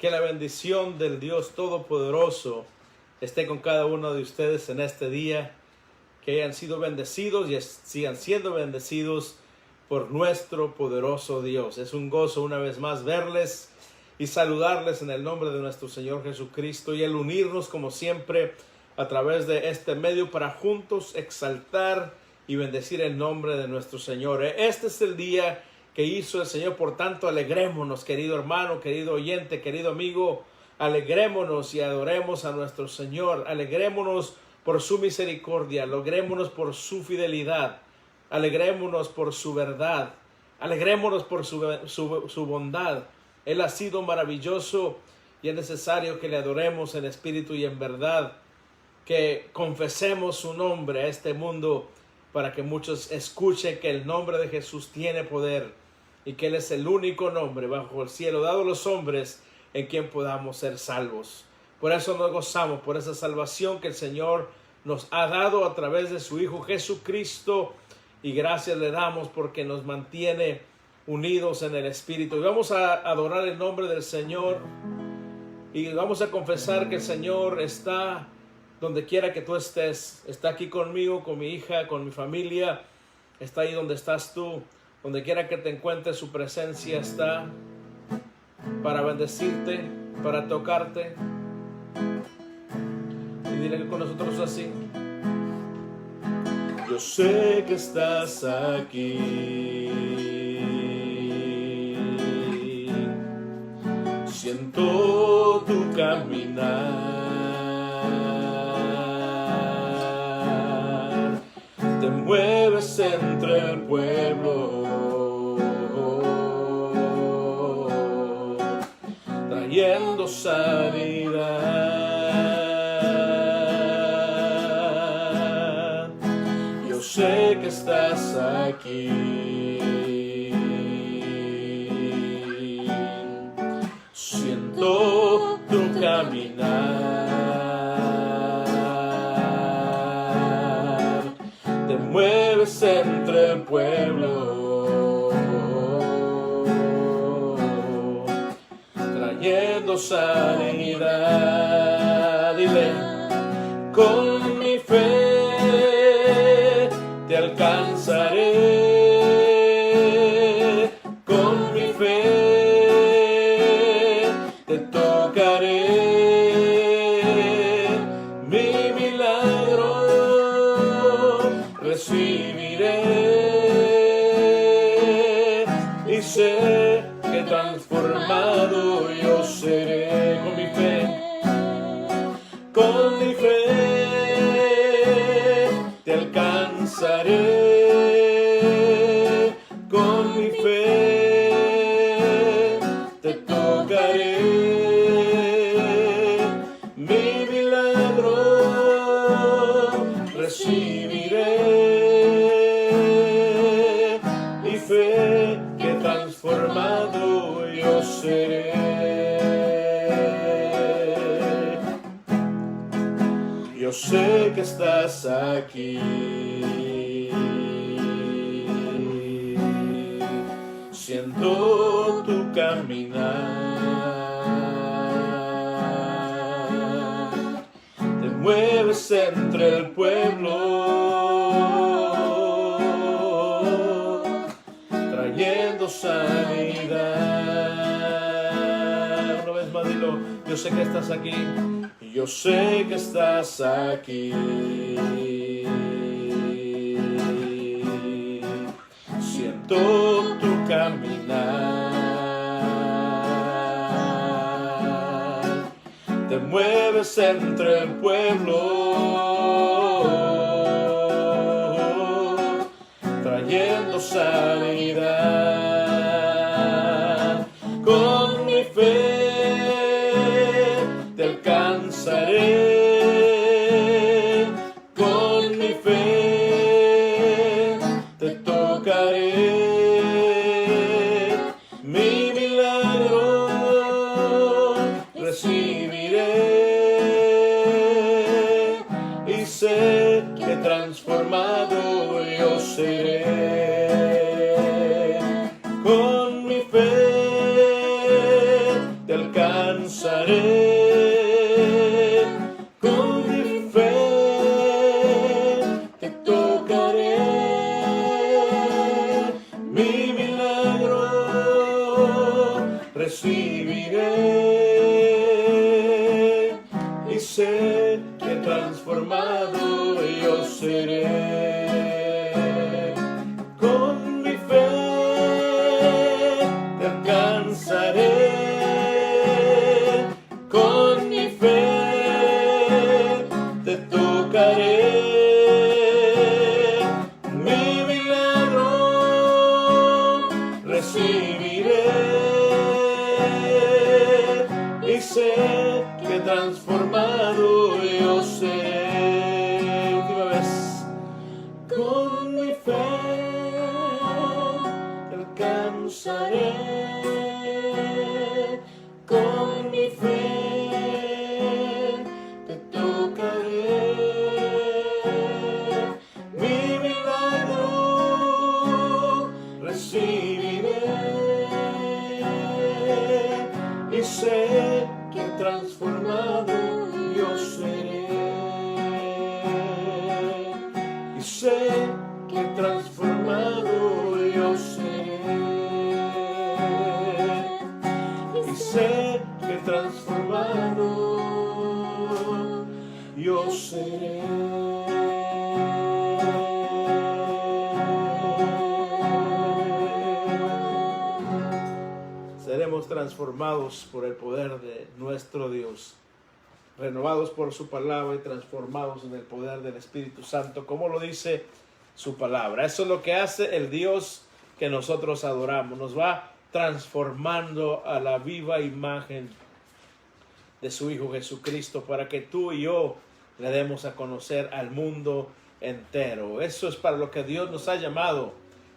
Que la bendición del Dios Todopoderoso esté con cada uno de ustedes en este día. Que hayan sido bendecidos y sigan siendo bendecidos por nuestro poderoso Dios. Es un gozo una vez más verles y saludarles en el nombre de nuestro Señor Jesucristo y el unirnos como siempre a través de este medio para juntos exaltar y bendecir el nombre de nuestro Señor. Este es el día que hizo el Señor, por tanto alegrémonos, querido hermano, querido oyente, querido amigo, alegrémonos y adoremos a nuestro Señor, alegrémonos por su misericordia, alegrémonos por su fidelidad, alegrémonos por su verdad, alegrémonos por su bondad. Él ha sido maravilloso y es necesario que le adoremos en espíritu y en verdad, que confesemos su nombre a este mundo para que muchos escuchen que el nombre de Jesús tiene poder y que Él es el único nombre bajo el cielo dado a los hombres en quien podamos ser salvos. Por eso nos gozamos, por esa salvación que el Señor nos ha dado a través de su Hijo Jesucristo, y gracias le damos porque nos mantiene unidos en el Espíritu. Y vamos a adorar el nombre del Señor y vamos a confesar que el Señor está donde quiera que tú estés. Está aquí conmigo, con mi hija, con mi familia. Está ahí donde estás tú. Donde quiera que te encuentres, su presencia está para bendecirte, para tocarte. Y dile con nosotros así: yo sé que estás aquí, siento tu caminar, te mueves entre el pueblo, trayendo sanidad. Yo sé que estás aquí, siento tu caminar, te mueves entre el pueblo, trayendo sanidad. Dile: con mi fe te alcanzaré, con mi fe te tocaré, mi milagro recibiré, y sé que transformado yo seré. Con mi fe te alcanzaré, con mi fe te tocaré, mi milagro recibiré, y fe que transformado yo seré. Yo sé que estás aquí, siento tu caminar, te mueves entre el pueblo, trayendo sanidad. Una vez más dilo: yo sé que estás aquí. Yo sé que estás aquí, siento tu caminar, te mueves entre el pueblo, trayendo sanidad. Con mi fe te alcanzaré, con mi fe te tocaré, mi milagro recibiré, y sé que transformado yo seré. Con mi fe te alcanzaré, alcanzaré. Con mi fe te tocaré. Mi milagro recibiré. Y sé que transformado yo seré. Con mi fe te alcanzaré. Con mi fe te tocaré. Mi milagro recibiré. Y sé que transformado yo seré. Última vez. Con mi fe te alcanzaré. Con mi fe te tocaré. Mi milagro recibiré. Y sé que transformado yo seré. Y sé que transformado yo seré. Y sé que transformado yo seré. Seremos transformados por el poder de nuestro Dios, renovados por su palabra y transformados en el poder del Espíritu Santo, como lo dice su palabra. Eso es lo que hace el Dios que nosotros adoramos. Nos va transformando a la viva imagen de su Hijo Jesucristo para que tú y yo le demos a conocer al mundo entero. Eso es para lo que Dios nos ha llamado,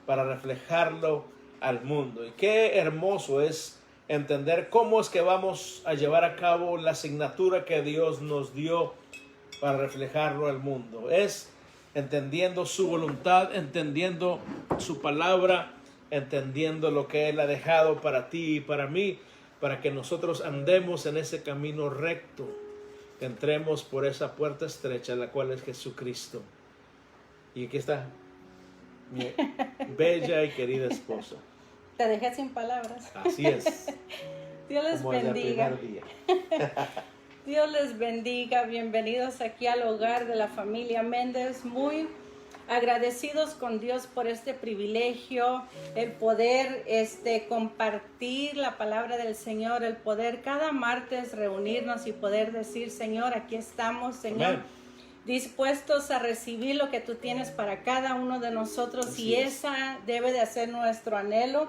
para reflejarlo al mundo. Y qué hermoso es entender cómo es que vamos a llevar a cabo la asignatura que Dios nos dio para reflejarlo al mundo. Es entendiendo su voluntad, entendiendo su palabra, entendiendo lo que Él ha dejado para ti y para mí, para que nosotros andemos en ese camino recto, que entremos por esa puerta estrecha, la cual es Jesucristo. Y aquí está mi bella y querida esposa. Te dejé sin palabras. Así es. Dios les Como bendiga. el primer día. Dios les bendiga. Bienvenidos aquí al hogar de la familia Méndez. Muy agradecidos con Dios por este privilegio, el poder compartir la palabra del Señor, el poder cada martes reunirnos y poder decir: Señor, aquí estamos, Señor. Amén. Dispuestos a recibir lo que tú tienes para cada uno de nosotros. Así y es. esa debe de ser nuestro anhelo,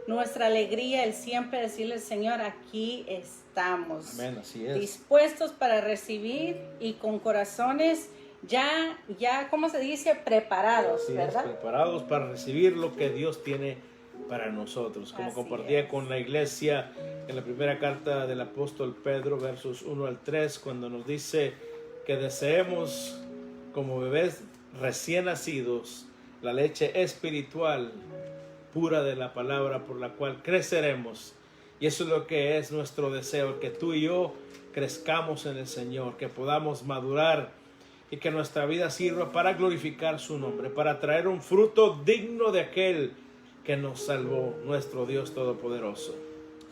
nuestra alegría, el siempre decirle: Señor, aquí estamos. Amén, así es. Dispuestos para recibir y con corazones ya, ¿cómo se dice? Preparados, Así ¿verdad? es, preparados para recibir lo que Dios tiene para nosotros. Como Así compartía es. con la iglesia en la primera carta del apóstol Pedro, versos 1 al 3, cuando nos dice que deseemos como bebés recién nacidos la leche espiritual pura de la palabra, por la cual creceremos. Y eso es lo que es nuestro deseo, que tú y yo crezcamos en el Señor, que podamos madurar y que nuestra vida sirva para glorificar su nombre, para traer un fruto digno de aquel que nos salvó, nuestro Dios Todopoderoso.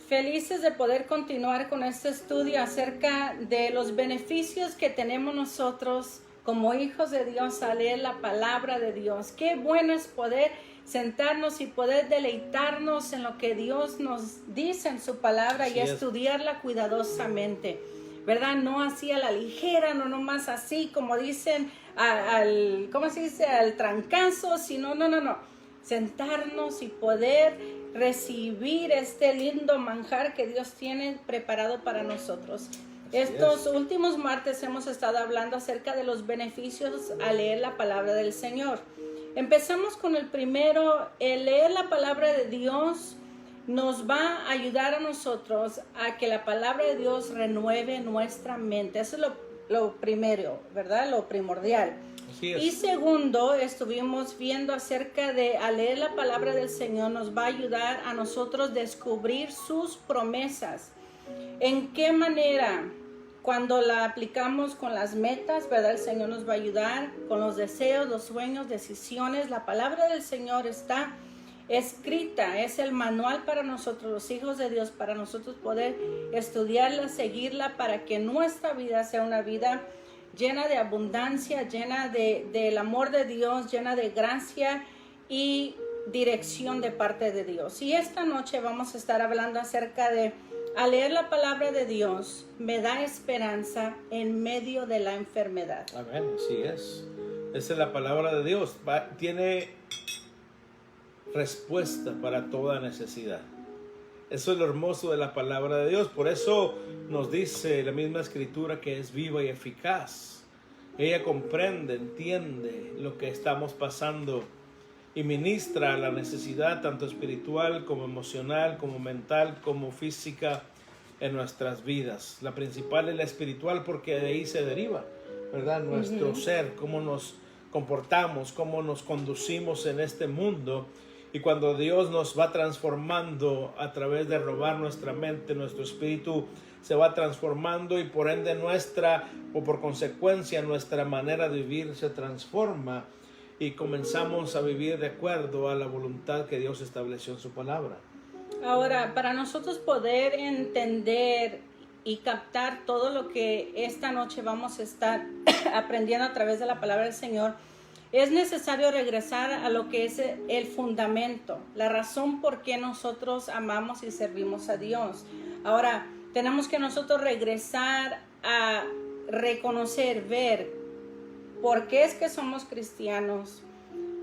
Felices de poder continuar con este estudio acerca de los beneficios que tenemos nosotros como hijos de Dios al leer la palabra de Dios. Qué bueno es poder sentarnos y poder deleitarnos en lo que Dios nos dice en su palabra. Así y es. Estudiarla cuidadosamente, ¿verdad? No así a la ligera, no nomás así como dicen ¿cómo se dice? Al trancazo, sino no. Sentarnos y poder recibir este lindo manjar que Dios tiene preparado para nosotros. Estos últimos martes hemos estado hablando acerca de los beneficios al leer la palabra del Señor. Empezamos con el primero. El leer la palabra de Dios nos va a ayudar a nosotros a que la palabra de Dios renueve nuestra mente. Eso es lo primero, ¿verdad? Lo primordial. Así es. Y segundo, estuvimos viendo acerca de al leer la palabra del Señor nos va a ayudar a nosotros descubrir sus promesas. ¿En qué manera? Cuando la aplicamos con las metas, ¿verdad? El Señor nos va a ayudar con los deseos, los sueños, decisiones. La palabra del Señor está escrita, es el manual para nosotros, los hijos de Dios, para nosotros poder estudiarla, seguirla, para que nuestra vida sea una vida llena de abundancia, llena del amor de Dios, llena de gracia y dirección de parte de Dios. Y esta noche vamos a estar hablando acerca de, al leer la palabra de Dios, me da esperanza en medio de la enfermedad. Amén, así es. Esa es la palabra de Dios. Tiene respuesta para toda necesidad. Eso es lo hermoso de la palabra de Dios. Por eso nos dice la misma escritura que es viva y eficaz. Ella comprende, entiende lo que estamos pasando y ministra la necesidad tanto espiritual como emocional, como mental, como física en nuestras vidas. La principal es la espiritual porque de ahí se deriva, ¿verdad? Nuestro ser, cómo nos comportamos, cómo nos conducimos en este mundo. Y cuando Dios nos va transformando a través de robar nuestra mente, nuestro espíritu se va transformando y por ende por consecuencia nuestra manera de vivir se transforma y comenzamos a vivir de acuerdo a la voluntad que Dios estableció en su palabra. Ahora, para nosotros poder entender y captar todo lo que esta noche vamos a estar aprendiendo a través de la palabra del Señor, es necesario regresar a lo que es el fundamento, la razón por qué nosotros amamos y servimos a Dios. Ahora, tenemos que nosotros regresar a reconocer, ver por qué es que somos cristianos,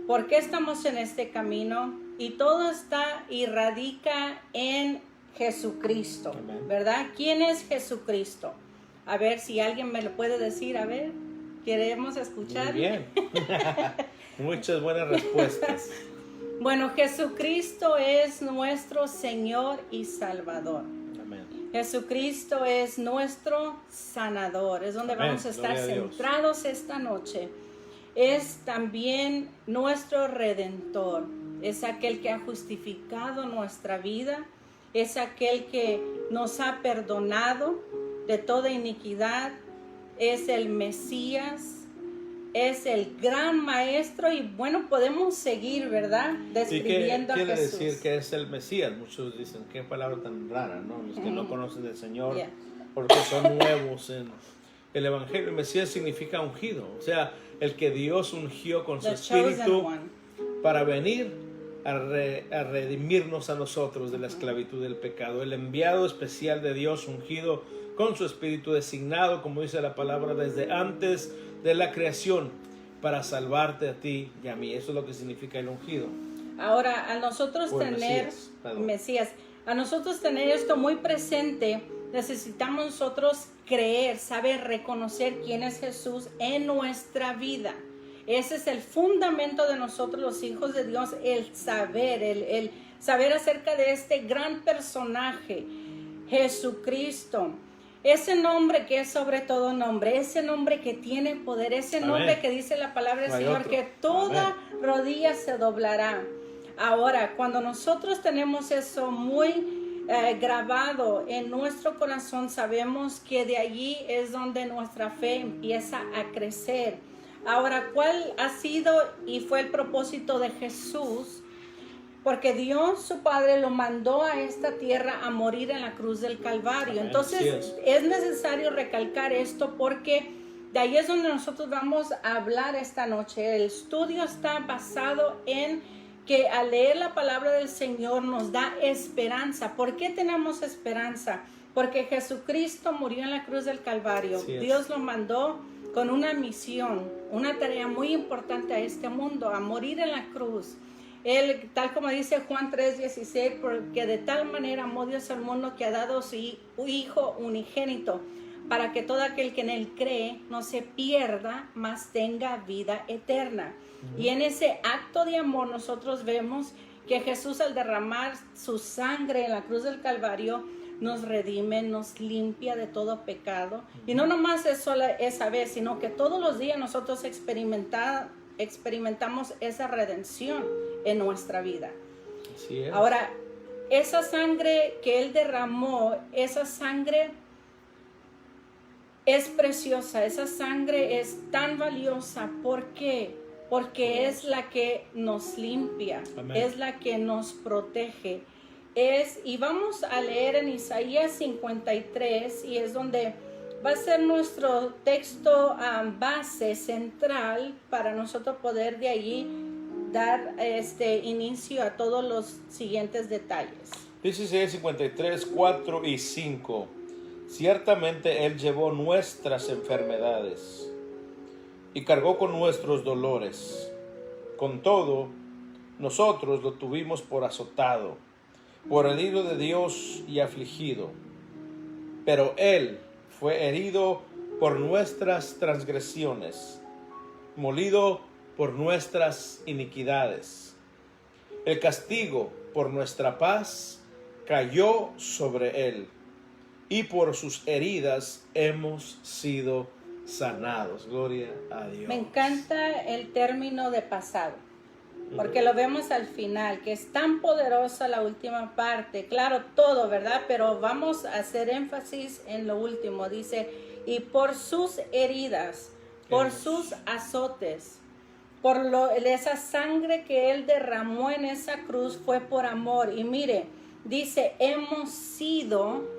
por qué estamos en este camino, y todo está y radica en Jesucristo, ¿verdad? ¿Quién es Jesucristo? A ver si alguien me lo puede decir, a ver. Queremos escuchar. Muy bien. Muchas buenas respuestas. Bueno, Jesucristo es nuestro Señor y Salvador. Amén. Jesucristo es nuestro sanador. Es donde vamos a estar centrados esta noche. Es también nuestro redentor. Es aquel que ha justificado nuestra vida. Es aquel que nos ha perdonado de toda iniquidad. Es el Mesías, es el gran maestro y bueno, podemos seguir, ¿verdad? Describiendo a Jesús. ¿Qué quiere decir que es el Mesías? Muchos dicen, qué palabra tan rara, ¿no? Los que no conocen del Señor, porque son nuevos en el Evangelio. El Mesías significa ungido, o sea, el que Dios ungió con su Espíritu para venir a redimirnos a nosotros de la esclavitud del pecado. El enviado especial de Dios ungido con su Espíritu designado, como dice la palabra, desde antes de la creación, para salvarte a ti y a mí. Eso es lo que significa el ungido. Ahora, a nosotros tener, Mesías, a nosotros tener esto muy presente, necesitamos nosotros creer, saber, reconocer quién es Jesús en nuestra vida. Ese es el fundamento de nosotros, los hijos de Dios, el saber acerca de este gran personaje, Jesucristo. Ese nombre que es sobre todo nombre, ese nombre que tiene poder, ese nombre que dice la palabra del Señor, que toda rodilla se doblará. Ahora, cuando nosotros tenemos eso muy grabado en nuestro corazón, sabemos que de allí es donde nuestra fe empieza a crecer. Ahora, ¿cuál ha sido y fue el propósito de Jesús? Porque Dios, su Padre, lo mandó a esta tierra a morir en la cruz del Calvario. Amén. Entonces, es necesario recalcar esto porque de ahí es donde nosotros vamos a hablar esta noche. El estudio está basado en que al leer la palabra del Señor nos da esperanza. ¿Por qué tenemos esperanza? Porque Jesucristo murió en la cruz del Calvario. Dios lo mandó con una misión, una tarea muy importante a este mundo, a morir en la cruz. Él, tal como dice Juan 3:16, porque de tal manera amó Dios al mundo que ha dado su Hijo unigénito, para que todo aquel que en Él cree no se pierda, mas tenga vida eterna. Y en ese acto de amor nosotros vemos que Jesús, al derramar su sangre en la cruz del Calvario, nos redime, nos limpia de todo pecado. Y no nomás esa vez, sino que todos los días nosotros experimentamos esa redención en nuestra vida. Así es. Ahora, esa sangre que Él derramó, esa sangre es preciosa, esa sangre es tan valiosa. ¿Por qué? Porque es la que nos limpia, Amén. es la que nos protege. Y vamos a leer en Isaías 53, y es donde va a ser nuestro texto base central para nosotros poder de allí dar inicio a todos los siguientes detalles. Dice Isaías 53, 4 y 5. Ciertamente Él llevó nuestras enfermedades y cargó con nuestros dolores. Con todo, nosotros lo tuvimos por azotado, por herido de Dios y afligido. Pero Él fue herido por nuestras transgresiones, molido por nuestras iniquidades. El castigo por nuestra paz cayó sobre Él, y por sus heridas hemos sido sanados. Gloria a Dios. Me encanta el término de pasado, porque lo vemos al final, que es tan poderosa la última parte. Claro, todo, ¿verdad? Pero vamos a hacer énfasis en lo último. Dice, y por sus heridas, por sus azotes, por esa sangre que Él derramó en esa cruz fue por amor. Y mire, dice, hemos sido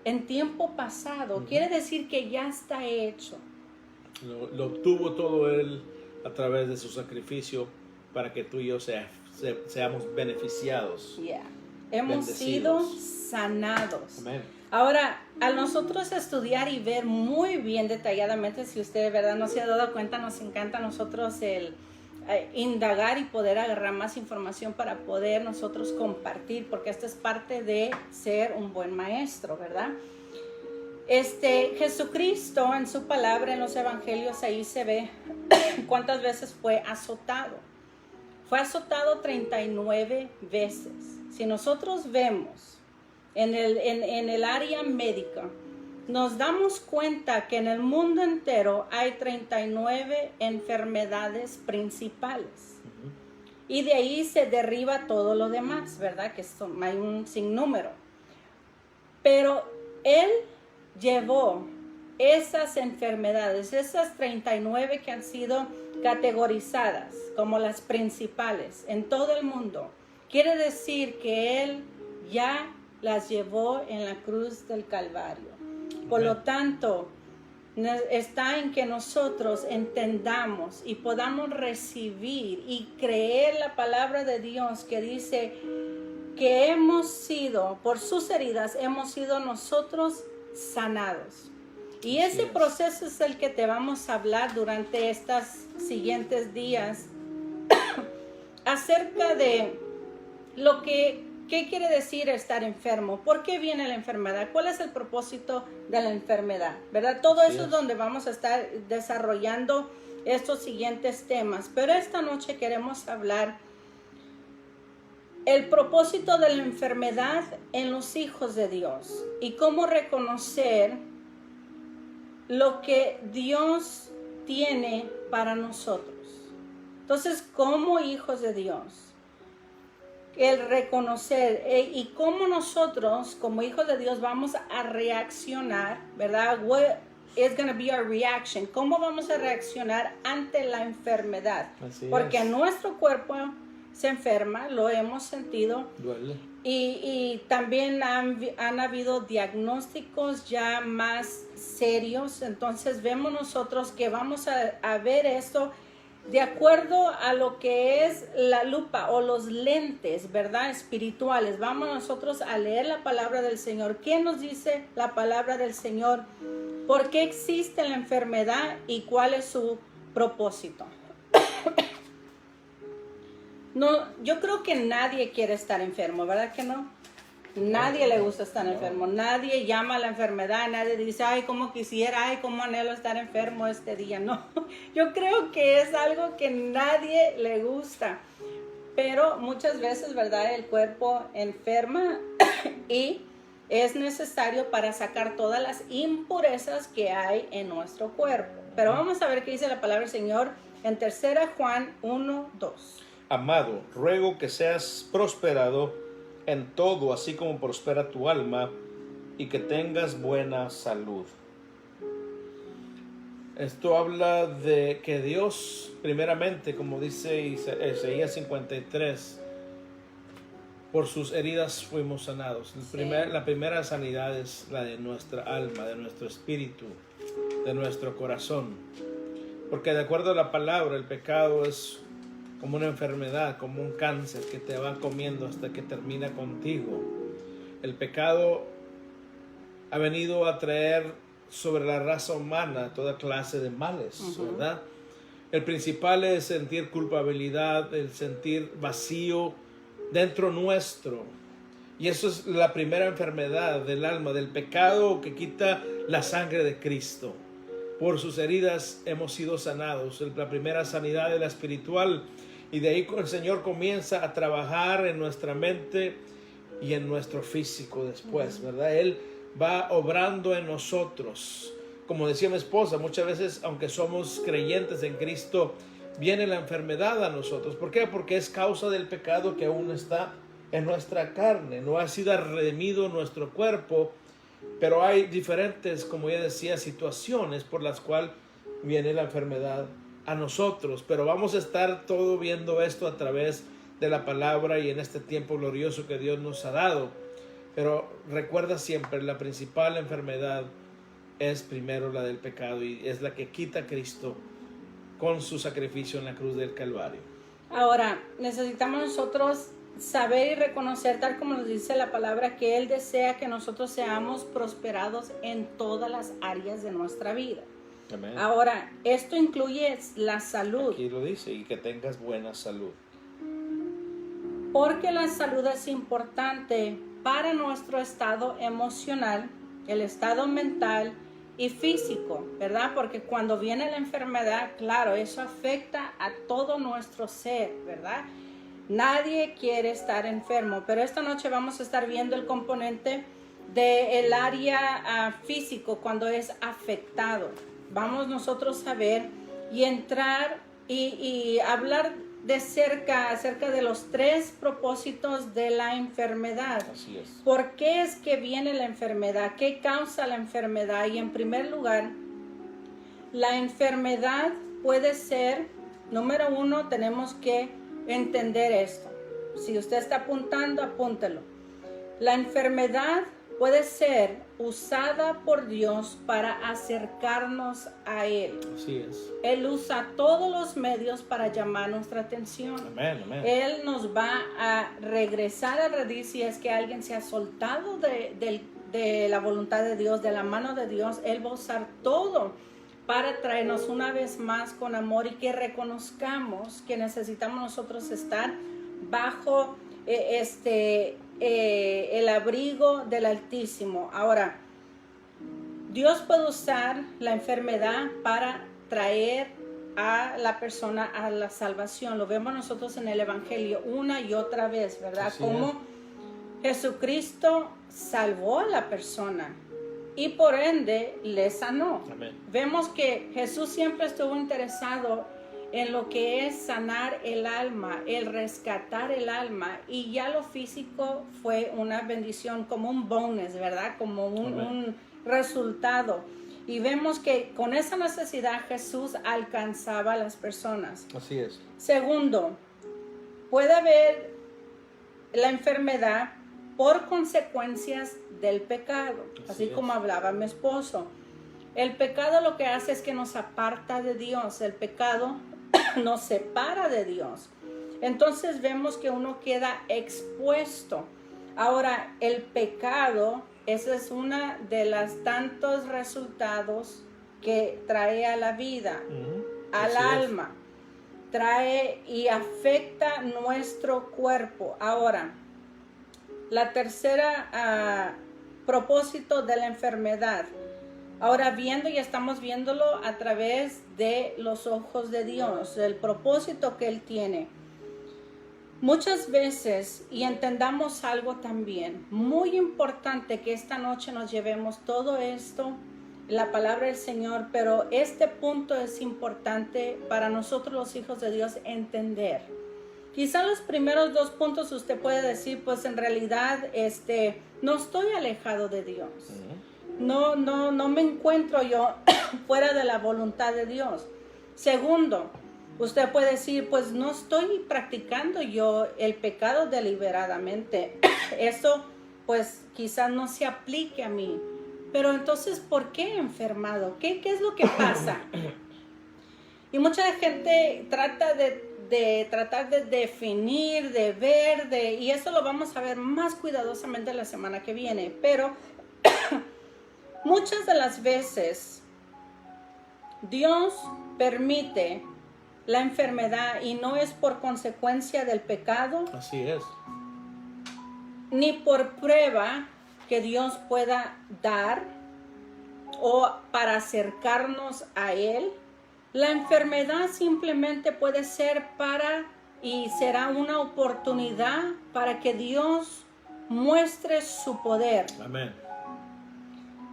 en tiempo pasado. Quiere decir que ya está hecho. Lo obtuvo todo Él a través de su sacrificio para que tú y yo seamos beneficiados. Yeah. Hemos sido sanados. Amén. Ahora, al nosotros estudiar y ver muy bien detalladamente, si usted de verdad no se ha dado cuenta, nos encanta a nosotros el indagar y poder agarrar más información para poder nosotros compartir, porque esto es parte de ser un buen maestro, ¿verdad? Jesucristo en su palabra, en los evangelios, ahí se ve cuántas veces fue azotado. Fue azotado 39 veces. Si nosotros vemos en el área médica, nos damos cuenta que en el mundo entero hay 39 enfermedades principales. Y de ahí se derriba todo lo demás, ¿verdad? Que hay un sinnúmero. Pero Él llevó esas enfermedades, esas 39 que han sido categorizadas como las principales en todo el mundo. Quiere decir que Él ya las llevó en la cruz del Calvario. Por lo tanto, está en que nosotros entendamos y podamos recibir y creer la palabra de Dios que dice que hemos sido, por sus heridas, hemos sido nosotros sanados. Y ese proceso es el que te vamos a hablar durante estos siguientes días acerca de lo que ¿qué quiere decir estar enfermo? ¿Por qué viene la enfermedad? ¿Cuál es el propósito de la enfermedad? ¿Verdad? Todo eso es donde vamos a estar desarrollando estos siguientes temas. Pero esta noche queremos hablar el propósito de la enfermedad en los hijos de Dios y cómo reconocer lo que Dios tiene para nosotros. Entonces, como hijos de Dios, el reconocer y cómo nosotros como hijos de Dios vamos a reaccionar, ¿verdad? What is going to be our reaction? ¿Cómo vamos a reaccionar ante la enfermedad? Porque nuestro cuerpo se enferma, lo hemos sentido. Duele. Y también han habido diagnósticos ya más serios. Entonces vemos nosotros que vamos a ver esto de acuerdo a lo que es la lupa o los lentes, ¿verdad? Espirituales. Vamos nosotros a leer la palabra del Señor. ¿Qué nos dice la palabra del Señor? ¿Por qué existe la enfermedad y cuál es su propósito? No, yo creo que nadie quiere estar enfermo, ¿verdad que no? Nadie le gusta estar enfermo, nadie llama a la enfermedad, nadie dice, ay, cómo quisiera, ay, cómo anhelo estar enfermo este día. No, yo creo que es algo que nadie le gusta, pero muchas veces, ¿verdad? El cuerpo enferma y es necesario para sacar todas las impurezas que hay en nuestro cuerpo. Pero vamos a ver qué dice la palabra del Señor en 3 Juan 1:2. Amado, ruego que seas prosperado en todo, así como prospera tu alma, y que tengas buena salud. Esto habla de que Dios, primeramente, como dice Isaías 53, por sus heridas fuimos sanados. La primera sanidad es la de nuestra alma, de nuestro espíritu, de nuestro corazón. Porque de acuerdo a la palabra, el pecado es como una enfermedad, como un cáncer que te va comiendo hasta que termina contigo. El pecado ha venido a traer sobre la raza humana toda clase de males, ¿verdad? El principal es sentir culpabilidad, el sentir vacío dentro nuestro. Y eso es la primera enfermedad del alma, del pecado que quita la sangre de Cristo. Por sus heridas hemos sido sanados. La primera sanidad es la espiritual. Y de ahí el Señor comienza a trabajar en nuestra mente y en nuestro físico después, ¿verdad? Él va obrando en nosotros. Como decía mi esposa, muchas veces, aunque somos creyentes en Cristo, viene la enfermedad a nosotros. ¿Por qué? Porque es causa del pecado que aún está en nuestra carne. No ha sido redimido nuestro cuerpo, pero hay diferentes, como ya decía, situaciones por las cuales viene la enfermedad a nosotros. Pero vamos a estar todo viendo esto a través de la palabra y en este tiempo glorioso que Dios nos ha dado. Pero recuerda siempre, la principal enfermedad es primero la del pecado y es la que quita a Cristo con su sacrificio en la cruz del Calvario. Ahora, necesitamos nosotros saber y reconocer, tal como nos dice la palabra, que Él desea que nosotros seamos prosperados en todas las áreas de nuestra vida. Amén. Ahora, esto incluye la salud. Aquí lo dice, y que tengas buena salud. Porque la salud es importante para nuestro estado emocional, el estado mental y físico, ¿verdad? Porque cuando viene la enfermedad, claro, eso afecta a todo nuestro ser, ¿verdad? Nadie quiere estar enfermo, pero esta noche vamos a estar viendo el componente del área físico cuando es afectado. Vamos nosotros a ver y entrar y hablar de cerca acerca de los 3 propósitos de la enfermedad. Así es. ¿Por qué es que viene la enfermedad? ¿Qué causa la enfermedad? Y en primer lugar, la enfermedad puede ser, número 1, tenemos que entender esto. Si usted está apuntando, apúntelo. La enfermedad puede ser usada por Dios para acercarnos a Él. Así es. Él usa todos los medios para llamar nuestra atención. Amén, amén. Él nos va a regresar a redil si es que alguien se ha soltado de la voluntad de Dios, de la mano de Dios. Él va a usar todo para traernos una vez más con amor y que reconozcamos que necesitamos nosotros estar bajo el abrigo del Altísimo. Ahora, Dios puede usar la enfermedad para traer a la persona a la salvación. Lo vemos nosotros en el Evangelio una y otra vez, ¿verdad? Así Como Jesucristo salvó a la persona y por ende le sanó. Amén. Vemos que Jesús siempre estuvo interesado en lo que es sanar el alma, el rescatar el alma, y ya lo físico fue una bendición, como un bonus, ¿verdad? Como un resultado. Y vemos que con esa necesidad Jesús alcanzaba a las personas. Así es. Segundo, puede haber la enfermedad por consecuencias del pecado, así como hablaba mi esposo. El pecado lo que hace es que nos aparta de Dios. El pecado nos separa de Dios. Entonces vemos que uno queda expuesto. Ahora, el pecado, ese es uno de los tantos resultados que trae a la vida, al alma. Trae y afecta nuestro cuerpo. Ahora, la tercera propósito de la enfermedad. Ahora viendo y estamos viéndolo a través de los ojos de Dios, el propósito que Él tiene. Muchas veces, y entendamos algo también, muy importante que esta noche nos llevemos todo esto, la palabra del Señor, pero este punto es importante para nosotros los hijos de Dios entender. Quizá los primeros 2 puntos usted puede decir, pues en realidad no estoy alejado de Dios. No me encuentro yo fuera de la voluntad de Dios. Segundo, usted puede decir, pues no estoy practicando yo el pecado deliberadamente. Eso pues quizás no se aplique a mí. Pero entonces, ¿por qué he enfermado? ¿Qué es lo que pasa? Y mucha gente trata de tratar de definir, de ver, y eso lo vamos a ver más cuidadosamente la semana que viene. Pero muchas de las veces Dios permite la enfermedad y no es por consecuencia del pecado. Así es. Ni por prueba que Dios pueda dar o para acercarnos a Él. La enfermedad simplemente puede ser y será una oportunidad para que Dios muestre su poder. Amén.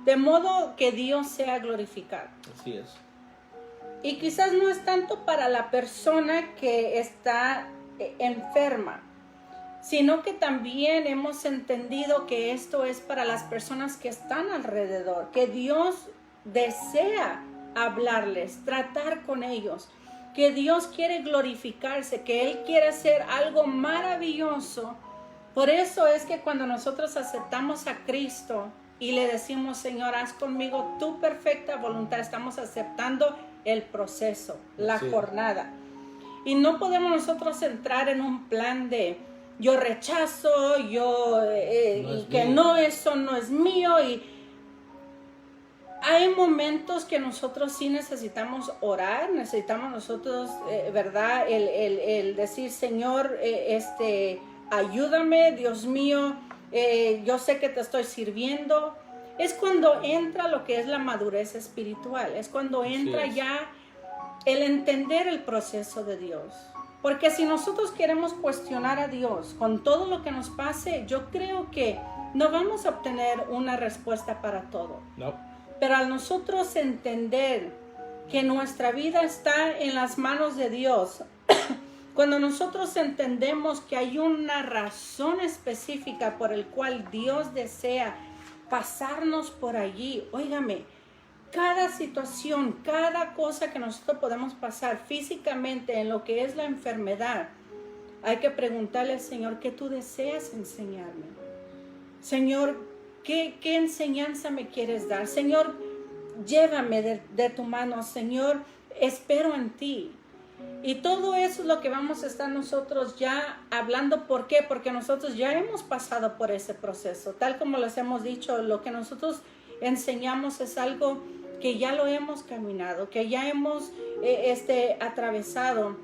De modo que Dios sea glorificado. Así es. Y quizás no es tanto para la persona que está enferma, sino que también hemos entendido que esto es para las personas que están alrededor, que Dios desea hablarles, tratar con ellos, que Dios quiere glorificarse, que Él quiere hacer algo maravilloso. Por eso es que cuando nosotros aceptamos a Cristo y le decimos, Señor, haz conmigo tu perfecta voluntad, estamos aceptando el proceso, la jornada. Y no podemos nosotros entrar en un plan de yo rechazo, eso no es mío. Y hay momentos que nosotros sí necesitamos orar, necesitamos nosotros, ¿verdad? El decir, Señor, ayúdame, Dios mío, yo sé que te estoy sirviendo. Es cuando entra lo que es la madurez espiritual, es cuando entra ya el entender el proceso de Dios. Porque si nosotros queremos cuestionar a Dios con todo lo que nos pase, yo creo que no vamos a obtener una respuesta para todo. No. Pero al nosotros entender que nuestra vida está en las manos de Dios, cuando nosotros entendemos que hay una razón específica por el cual Dios desea pasarnos por allí, óigame, cada situación, cada cosa que nosotros podemos pasar físicamente en lo que es la enfermedad, hay que preguntarle al Señor, ¿qué tú deseas enseñarme? Señor, ¿qué enseñanza me quieres dar? Señor, llévame de tu mano. Señor, espero en ti. Y todo eso es lo que vamos a estar nosotros ya hablando. ¿Por qué? Porque nosotros ya hemos pasado por ese proceso. Tal como les hemos dicho, lo que nosotros enseñamos es algo que ya lo hemos caminado, que ya hemos atravesado,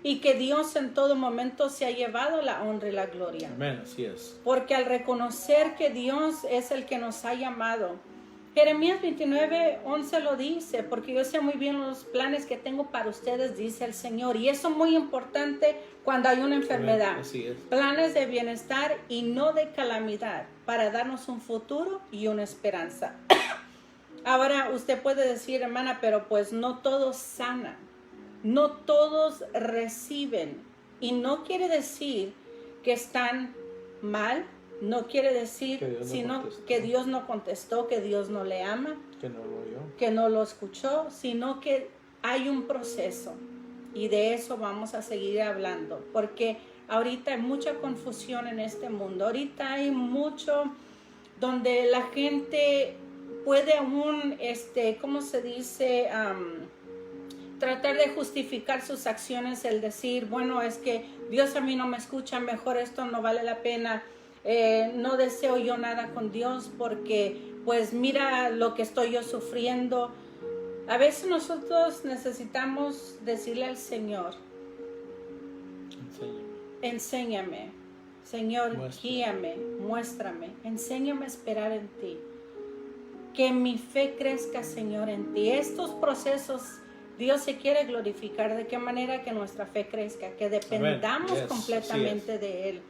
y que Dios en todo momento se ha llevado la honra y la gloria. Amén, así es. Porque al reconocer que Dios es el que nos ha llamado, Jeremías 29:11 lo dice, porque yo sé muy bien los planes que tengo para ustedes, dice el Señor. Y eso es muy importante cuando hay una enfermedad. Amén, así es. Planes de bienestar y no de calamidad, para darnos un futuro y una esperanza. Ahora usted puede decir, hermana, pero pues no todos sanan, no todos reciben. Y no quiere decir que están mal, no quiere decir que Dios no contestó, que Dios no le ama, que no lo oyó, que no lo escuchó, sino que hay un proceso. Y de eso vamos a seguir hablando, porque ahorita hay mucha confusión en este mundo. Ahorita hay mucho donde la gente puede aún, ¿cómo se dice? Tratar de justificar sus acciones, el decir, bueno, es que Dios a mí no me escucha, mejor esto no vale la pena, no deseo yo nada con Dios porque pues mira lo que estoy yo sufriendo. A veces nosotros necesitamos decirle al Señor, enséñame, Señor, guíame, muéstrame, enséñame a esperar en ti. Que mi fe crezca, Señor, en ti. Estos procesos, Dios se quiere glorificar. ¿De qué manera? Que nuestra fe crezca, que dependamos completamente de Él.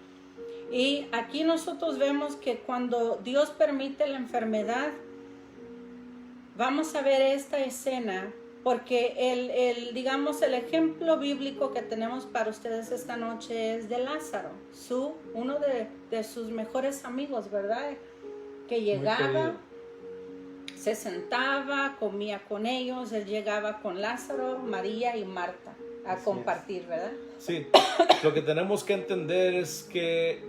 Y aquí nosotros vemos que cuando Dios permite la enfermedad, vamos a ver esta escena porque digamos, el ejemplo bíblico que tenemos para ustedes esta noche es de Lázaro, uno de sus mejores amigos, ¿verdad? Que llegaba, se sentaba, comía con ellos, él llegaba con Lázaro, María y Marta a compartir, ¿verdad? Sí, lo que tenemos que entender es que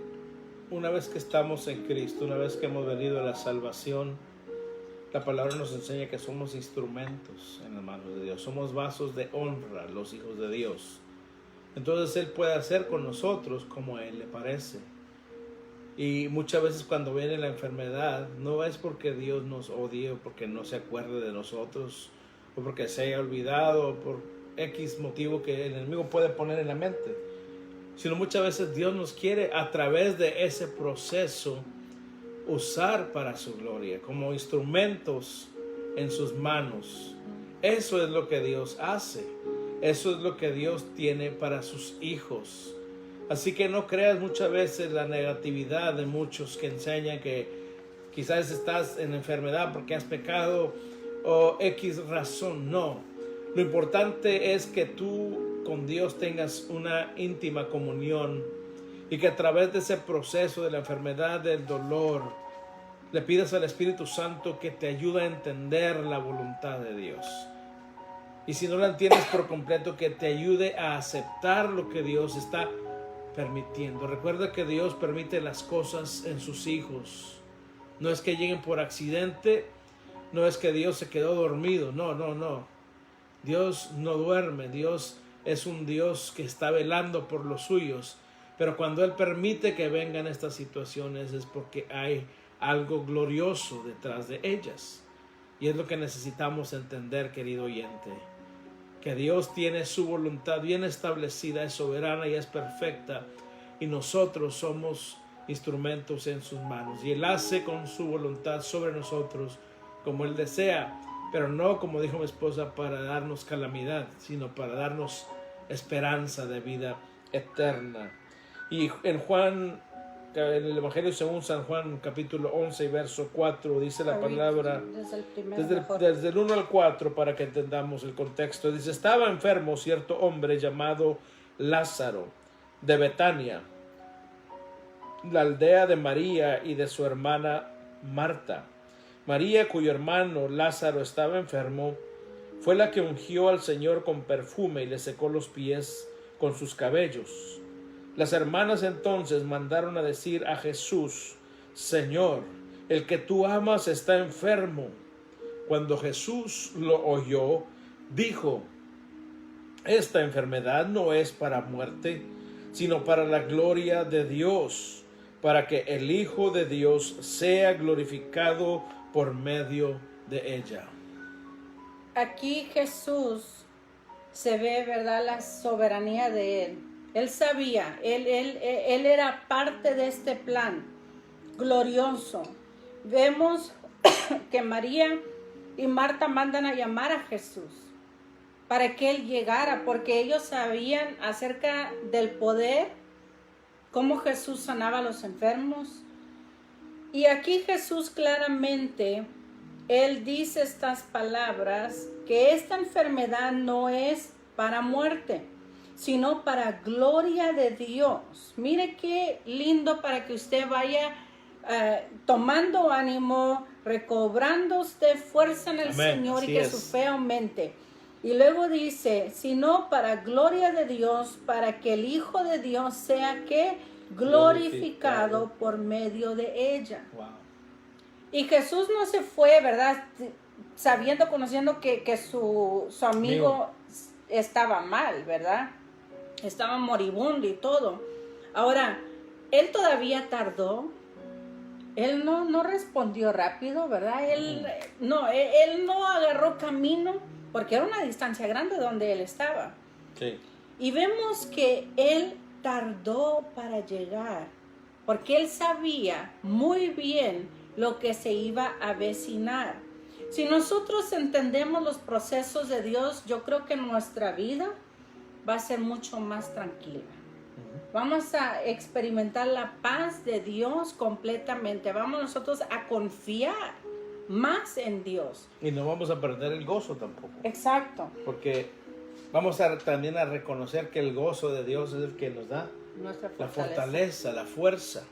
una vez que estamos en Cristo, una vez que hemos venido a la salvación, la palabra nos enseña que somos instrumentos en las manos de Dios, somos vasos de honra, los hijos de Dios. Entonces Él puede hacer con nosotros como a Él le parece. Y muchas veces cuando viene la enfermedad, no es porque Dios nos odie o porque no se acuerde de nosotros o porque se haya olvidado o por X motivo que el enemigo puede poner en la mente, sino muchas veces Dios nos quiere a través de ese proceso usar para su gloria, como instrumentos en sus manos. Eso es lo que Dios hace, eso es lo que Dios tiene para sus hijos. Así que no creas muchas veces la negatividad de muchos que enseñan que quizás estás en enfermedad porque has pecado o X razón. No, lo importante es que tú con Dios tengas una íntima comunión y que a través de ese proceso de la enfermedad, del dolor, le pidas al Espíritu Santo que te ayude a entender la voluntad de Dios. Y si no la entiendes por completo, que te ayude a aceptar lo que Dios está permitiendo. Recuerda que Dios permite las cosas en sus hijos. No es que lleguen por accidente, no es que Dios se quedó dormido, no. Dios no duerme, Dios es un Dios que está velando por los suyos, pero cuando Él permite que vengan estas situaciones es porque hay algo glorioso detrás de ellas. Y es lo que necesitamos entender, querido oyente, que Dios tiene su voluntad bien establecida, es soberana y es perfecta, y nosotros somos instrumentos en sus manos, y Él hace con su voluntad sobre nosotros como Él desea, pero no, como dijo mi esposa, para darnos calamidad, sino para darnos esperanza de vida eterna. Y en Juan, en el Evangelio según San Juan, capítulo 11 y verso 4, dice la palabra, desde el 1 al 4, para que entendamos el contexto. Dice: estaba enfermo cierto hombre llamado Lázaro, de Betania, la aldea de María y de su hermana Marta. María, cuyo hermano Lázaro estaba enfermo, fue la que ungió al Señor con perfume y le secó los pies con sus cabellos. Las hermanas entonces mandaron a decir a Jesús: Señor, el que tú amas está enfermo. Cuando Jesús lo oyó, dijo: esta enfermedad no es para muerte, sino para la gloria de Dios, para que el Hijo de Dios sea glorificado por medio de ella. Aquí Jesús se ve, ¿verdad?, la soberanía de Él. Él sabía, él era parte de este plan glorioso. Vemos que María y Marta mandan a llamar a Jesús para que Él llegara, porque ellos sabían acerca del poder, cómo Jesús sanaba a los enfermos. Y aquí Jesús claramente, Él dice estas palabras, que esta enfermedad no es para muerte, sino para gloria de Dios. Mire qué lindo, para que usted vaya tomando ánimo, recobrando usted fuerza en el Señor, y que su fe aumente. Y luego dice, sino para gloria de Dios, para que el Hijo de Dios sea que glorificado por medio de ella. Wow. Y Jesús no se fue, ¿verdad?, sabiendo, conociendo que su amigo estaba mal, ¿verdad? Estaba moribundo y todo. Ahora, Él todavía tardó. Él no respondió rápido, ¿verdad? Él no agarró camino, porque era una distancia grande donde Él estaba. Sí. Y vemos que Él tardó para llegar, porque Él sabía muy bien lo que se iba a avecinar. Si nosotros entendemos los procesos de Dios, yo creo que nuestra vida va a ser mucho más tranquila. Vamos a experimentar la paz de Dios completamente. Vamos nosotros a confiar más en Dios. Y no vamos a perder el gozo tampoco. Exacto. Porque vamos también a reconocer que el gozo de Dios es el que nos da Nuestra la fortaleza. fortaleza, la fuerza.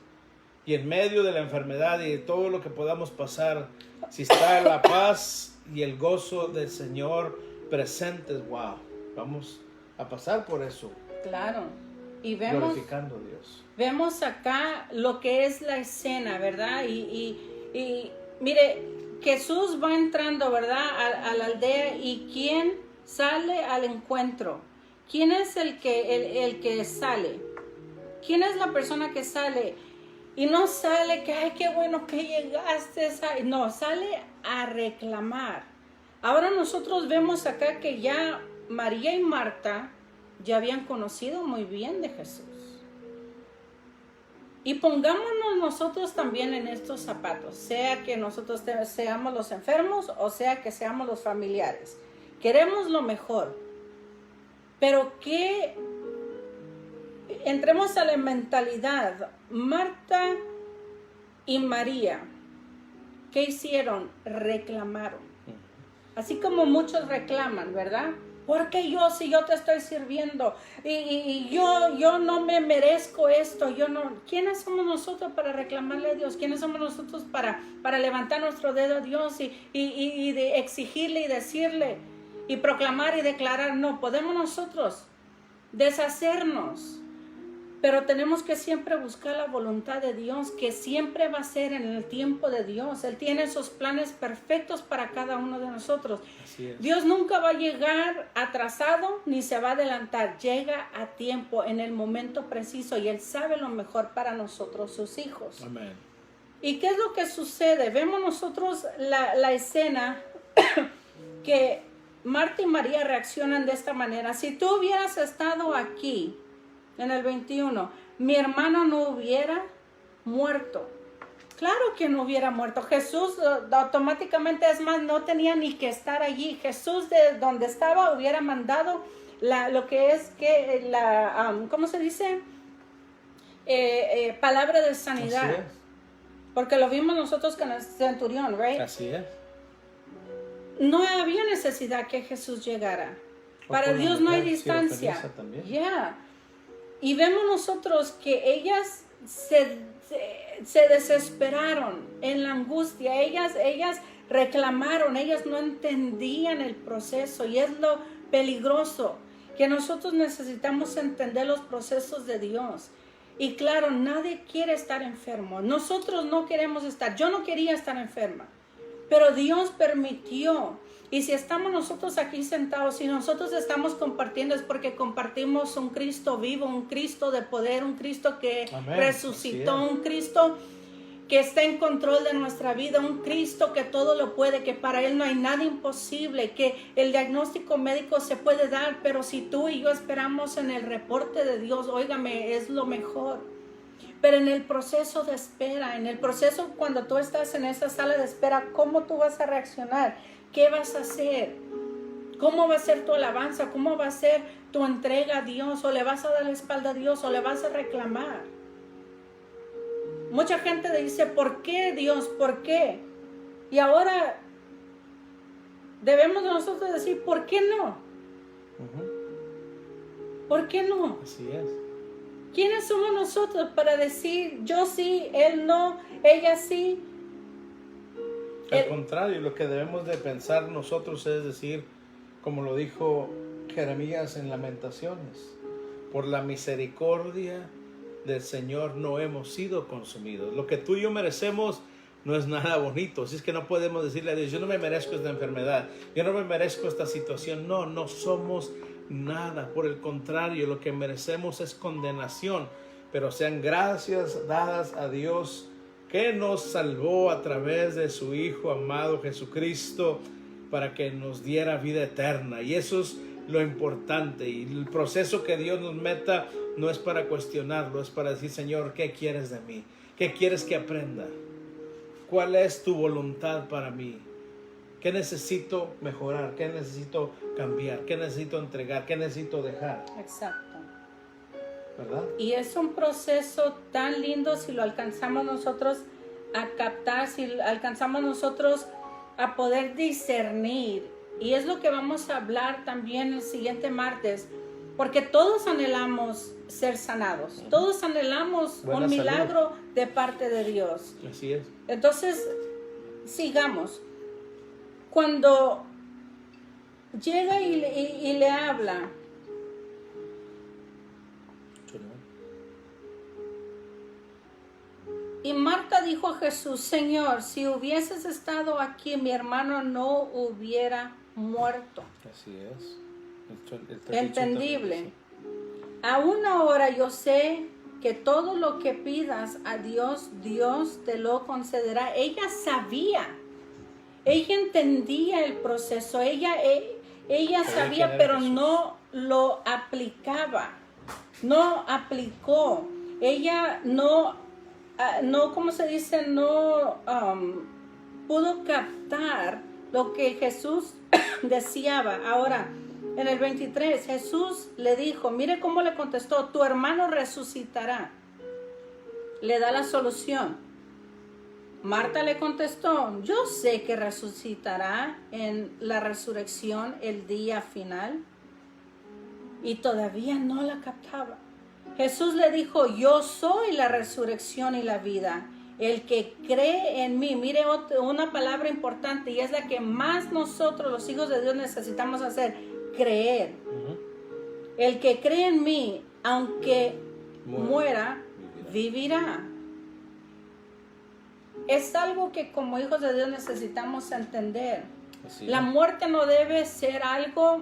Y en medio de la enfermedad y de todo lo que podamos pasar, si está la paz y el gozo del Señor presentes, wow, vamos a pasar por eso, Claro. Y vemos, glorificando a Dios. vemos acá lo que es la escena, ¿verdad? Y mire, Jesús va entrando, ¿verdad? A la aldea, y ¿quién sale al encuentro? ¿Quién es el que sale? ¿Quién es la persona que sale? Y no sale que, ay, qué bueno que llegaste. No, sale a reclamar. Ahora nosotros vemos acá que ya María y Marta ya habían conocido muy bien de Jesús. Y pongámonos nosotros también en estos zapatos, sea que nosotros seamos los enfermos o sea que seamos los familiares. Queremos lo mejor, pero que entremos a la mentalidad. Marta y María, ¿qué hicieron? Reclamaron. Así como muchos reclaman, ¿verdad? Porque yo, si yo te estoy sirviendo y yo no me merezco esto, yo no. ¿Quiénes somos nosotros para reclamarle a Dios? ¿Quiénes somos nosotros para levantar nuestro dedo a Dios y de exigirle y decirle y proclamar y declarar? No, podemos nosotros deshacernos, pero tenemos que siempre buscar la voluntad de Dios, que siempre va a ser en el tiempo de Dios. Él tiene esos planes perfectos para cada uno de nosotros. Así es. Dios nunca va a llegar atrasado ni se va a adelantar. Llega a tiempo, en el momento preciso, y Él sabe lo mejor para nosotros, sus hijos. Amén. ¿Y qué es lo que sucede? Vemos nosotros la escena que Marta y María reaccionan de esta manera. Si tú hubieras estado aquí en el 21, mi hermano no hubiera muerto. Claro que no hubiera muerto. Jesús automáticamente, es más, no tenía ni que estar allí. Jesús de donde estaba hubiera mandado lo que es que ¿cómo se dice? Palabra de sanidad. Así es. Porque lo vimos nosotros con el centurión, ¿right? Así es. No había necesidad que Jesús llegara. O Para con la Dios no hay mujer distancia. sirofeniza también. Ya. Y vemos nosotros que ellas se desesperaron en la angustia. Ellas reclamaron, ellas no entendían el proceso, y es lo peligroso, que nosotros necesitamos entender los procesos de Dios. Y claro, nadie quiere estar enfermo. Nosotros no queremos estar. Yo no quería estar enferma, pero Dios permitió. Y si estamos nosotros aquí sentados, si nosotros estamos compartiendo, es porque compartimos un Cristo vivo, un Cristo de poder, un Cristo que Amén. resucitó, un Cristo que está en control de nuestra vida, un Cristo que todo lo puede, que para Él no hay nada imposible, que el diagnóstico médico se puede dar, pero si tú y yo esperamos en el reporte de Dios, óigame, es lo mejor. Pero en el proceso de espera, en el proceso cuando tú estás en esa sala de espera, ¿cómo tú vas a reaccionar? ¿Qué vas a hacer? ¿Cómo va a ser tu alabanza? ¿Cómo va a ser tu entrega a Dios? ¿O le vas a dar la espalda a Dios? ¿O le vas a reclamar? Mucha gente dice, ¿por qué Dios? ¿Por qué? Y ahora debemos nosotros decir, ¿por qué no? ¿Por qué no? Así es. ¿Quiénes somos nosotros para decir, yo sí, él no, ella sí? Al contrario, lo que debemos de pensar nosotros es decir, como lo dijo Jeremías en Lamentaciones, por la misericordia del Señor no hemos sido consumidos. Lo que tú y yo merecemos no es nada bonito. Así es que no podemos decirle a Dios, yo no me merezco esta enfermedad, yo no me merezco esta situación. No, no somos nada. Por el contrario, lo que merecemos es condenación. Pero sean gracias dadas a Dios que nos salvó a través de su Hijo amado Jesucristo para que nos diera vida eterna. Y eso es lo importante. Y el proceso que Dios nos meta no es para cuestionarlo, es para decir, Señor, ¿qué quieres de mí? ¿Qué quieres que aprenda? ¿Cuál es tu voluntad para mí? ¿Qué necesito mejorar? ¿Qué necesito cambiar? ¿Qué necesito entregar? ¿Qué necesito dejar? Exacto. ¿Verdad? Y es un proceso tan lindo si lo alcanzamos nosotros a captar, si alcanzamos nosotros a poder discernir. Y es lo que vamos a hablar también el siguiente martes, porque todos anhelamos ser sanados, todos anhelamos Buena un salud. milagro de parte de Dios. Así es. Entonces, sigamos. Cuando llega y le habla, y Marta dijo a Jesús: Señor, si hubieses estado aquí, mi hermano no hubiera muerto. Así es. Entendible. Aún ahora yo sé que todo lo que pidas a Dios, Dios te lo concederá. Ella sabía, ella entendía el proceso, ella sabía, pero no lo aplicaba, no aplicó. Ella no, ¿cómo se dice? No pudo captar lo que Jesús deseaba. Ahora, en el 23, Jesús le dijo, mire cómo le contestó: tu hermano resucitará. Le da la solución. Marta le contestó: yo sé que resucitará en la resurrección el día final. Y todavía no la captaba. Jesús le dijo: yo soy la resurrección y la vida. El que cree en mí, mire una palabra importante, y es la que más nosotros los hijos de Dios necesitamos hacer: creer. El que cree en mí, aunque muera, vivirá. Es algo que como hijos de Dios necesitamos entender. La muerte no debe ser algo,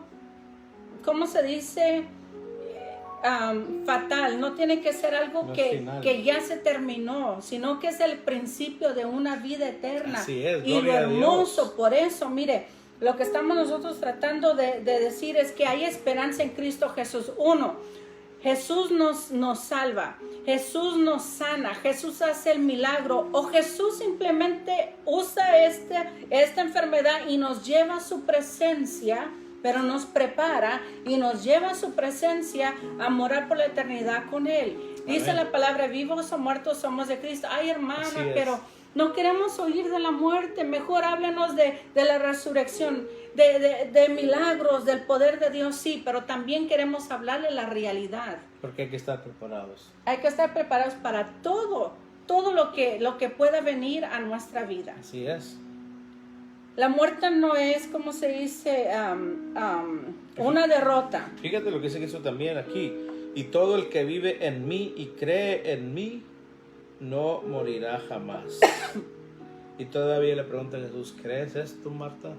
¿cómo se dice? Fatal. No tiene que ser algo que ya se terminó, sino que es el principio de una vida eterna. Así es, y lo gloria a hermoso, Dios. por eso, mire, lo que estamos nosotros tratando de decir es que hay esperanza en Cristo Jesús. Uno, Jesús nos salva, Jesús nos sana, Jesús hace el milagro, o Jesús simplemente usa esta enfermedad y nos lleva a su presencia, pero nos prepara y nos lleva a su presencia a morar por la eternidad con Él. Dice Amén. la palabra: vivos o muertos somos de Cristo. Ay, hermana, Así es. pero no queremos oír de la muerte. Mejor háblanos de la resurrección, de milagros, del poder de Dios, sí, pero también queremos hablarle la realidad. Porque hay que estar preparados. Hay que estar preparados para todo lo que pueda venir a nuestra vida. Así es. La muerte no es, como se dice, una derrota. Fíjate lo que dice Jesús también aquí. Y todo el que vive en mí y cree en mí no morirá jamás. Y todavía le pregunta a Jesús: ¿crees esto, Marta?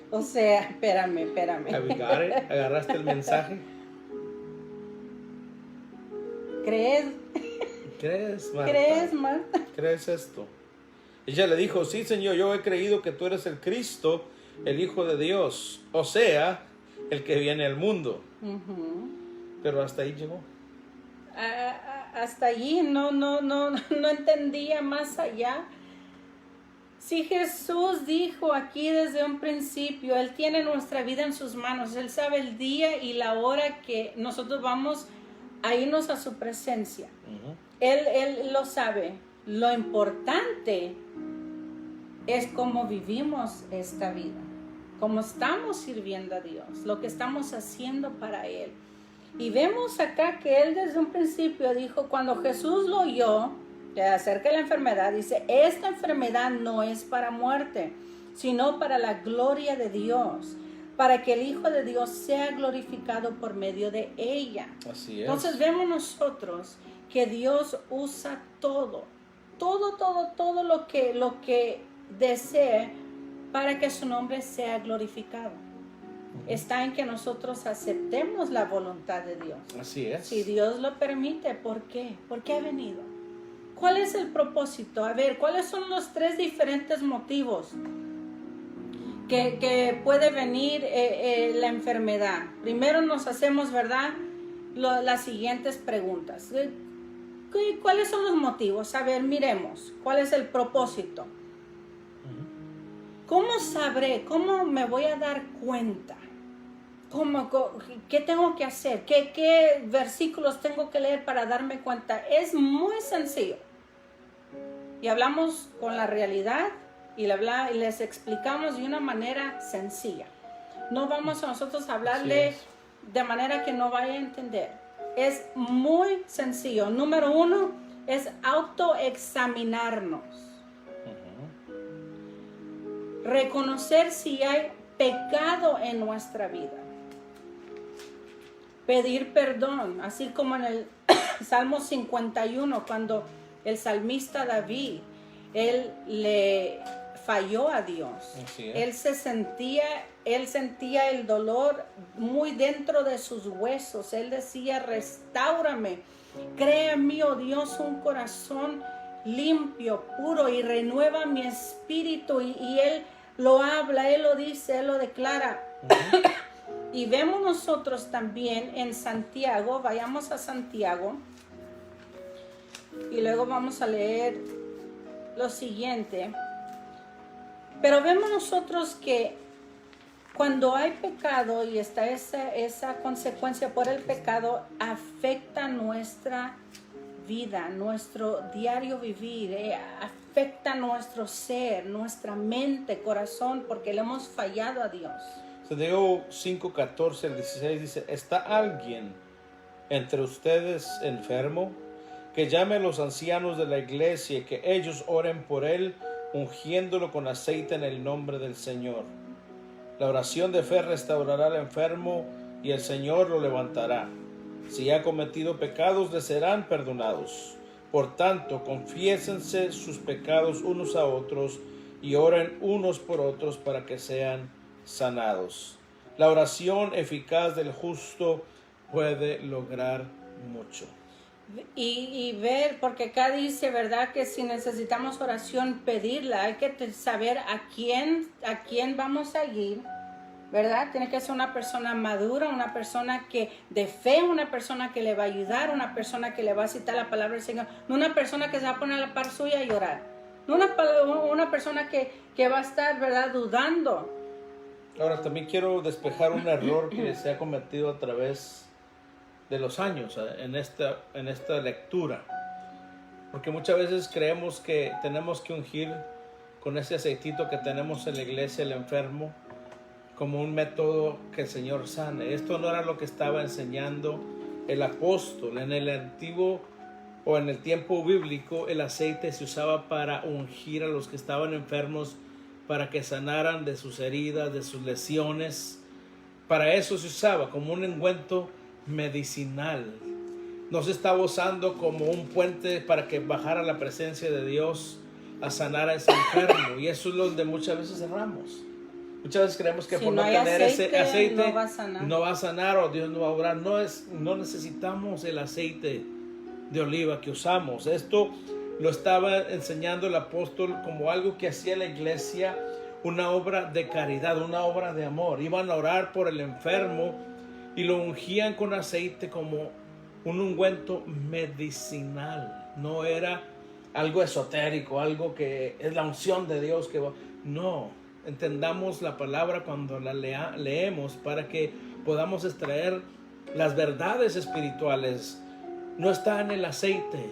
O sea, espérame. Abigail, ¿agarraste el mensaje? ¿Crees, ¿Crees, Marta? Marta? ¿Crees esto? Ella le dijo: sí, Señor, yo he creído que tú eres el Cristo, el Hijo de Dios, o sea, el que viene al mundo. Pero hasta ahí llegó. Hasta allí no entendía más allá. Si Jesús dijo aquí desde un principio, Él tiene nuestra vida en sus manos, Él sabe el día y la hora que nosotros vamos a irnos a su presencia. Él lo sabe. Lo importante es cómo vivimos esta vida, cómo estamos sirviendo a Dios, lo que estamos haciendo para Él. Y vemos acá que Él desde un principio dijo, cuando Jesús lo oyó acerca de la enfermedad, dice: esta enfermedad no es para muerte, sino para la gloria de Dios, para que el Hijo de Dios sea glorificado por medio de ella. Así es. Entonces vemos nosotros que Dios usa todo lo que desee para que su nombre sea glorificado. Está en que nosotros aceptemos la voluntad de Dios. Así es. Si Dios lo permite, ¿por qué? ¿Por qué ha venido? ¿Cuál es el propósito? A ver, ¿cuáles son los 3 diferentes motivos que puede venir la enfermedad? Primero nos hacemos, ¿verdad?, las siguientes preguntas. ¿Cuáles son los motivos? A ver, miremos. ¿Cuál es el propósito? ¿Cómo sabré? ¿Cómo me voy a dar cuenta? ¿Qué tengo que hacer? ¿Qué versículos tengo que leer para darme cuenta? Es muy sencillo. y hablamos con la realidad y les explicamos de una manera sencilla. No vamos a nosotros a hablarle de manera que no vaya a entender. Es muy sencillo. Número 1 es autoexaminarnos. Reconocer si hay pecado en nuestra vida. Pedir perdón, así como en el Salmo 51, cuando el salmista David, él le falló a Dios. Él sentía el dolor muy dentro de sus huesos. Él decía, restáurame, crea en mí, oh Dios, un corazón limpio, puro, y renueva mi espíritu. Y él lo habla, él lo dice, él lo declara. Y vemos nosotros también en Santiago, vayamos a Santiago, y luego vamos a leer lo siguiente. Pero vemos nosotros que cuando hay pecado y está esa consecuencia por el pecado, afecta nuestra vida, nuestro diario vivir, afecta nuestro ser, nuestra mente, corazón, porque le hemos fallado a Dios. Santiago 5:14 al 16 dice, ¿está alguien entre ustedes enfermo? Que llame a los ancianos de la iglesia y que ellos oren por él, ungiéndolo con aceite en el nombre del Señor. La oración de fe restaurará al enfermo y el Señor lo levantará. Si ha cometido pecados, le serán perdonados. Por tanto, confiésense sus pecados unos a otros y oren unos por otros para que sean sanados. La oración eficaz del justo puede lograr mucho. Y ver, porque acá dice, ¿verdad?, que si necesitamos oración, pedirla. Hay que saber a quién vamos a ir, ¿verdad? Tiene que ser una persona madura, una persona que de fe, una persona que le va a ayudar, una persona que le va a citar la palabra del Señor, no una persona que se va a poner a la par suya y llorar, no una persona que va a estar, ¿verdad?, dudando. Ahora también quiero despejar un error que se ha cometido a través de los años en esta lectura, porque muchas veces creemos que tenemos que ungir con ese aceitito que tenemos en la iglesia el enfermo como un método que el Señor sane. Esto no era lo que estaba enseñando el apóstol. En el antiguo o en el tiempo bíblico, el aceite se usaba para ungir a los que estaban enfermos, para que sanaran de sus heridas, de sus lesiones. Para eso se usaba como un ungüento medicinal. No se estaba usando como un puente para que bajara la presencia de Dios a sanar a ese enfermo. Y eso es donde muchas veces cerramos. Muchas veces creemos que por no tener ese aceite no va a sanar o Dios no va a obrar. No necesitamos el aceite de oliva que usamos. Esto lo estaba enseñando el apóstol como algo que hacía la iglesia, una obra de caridad, una obra de amor. Iban a orar por el enfermo y lo ungían con aceite como un ungüento medicinal. No era algo esotérico, algo que es la unción de Dios que va. No, entendamos la palabra cuando la leemos para que podamos extraer las verdades espirituales. No está en el aceite,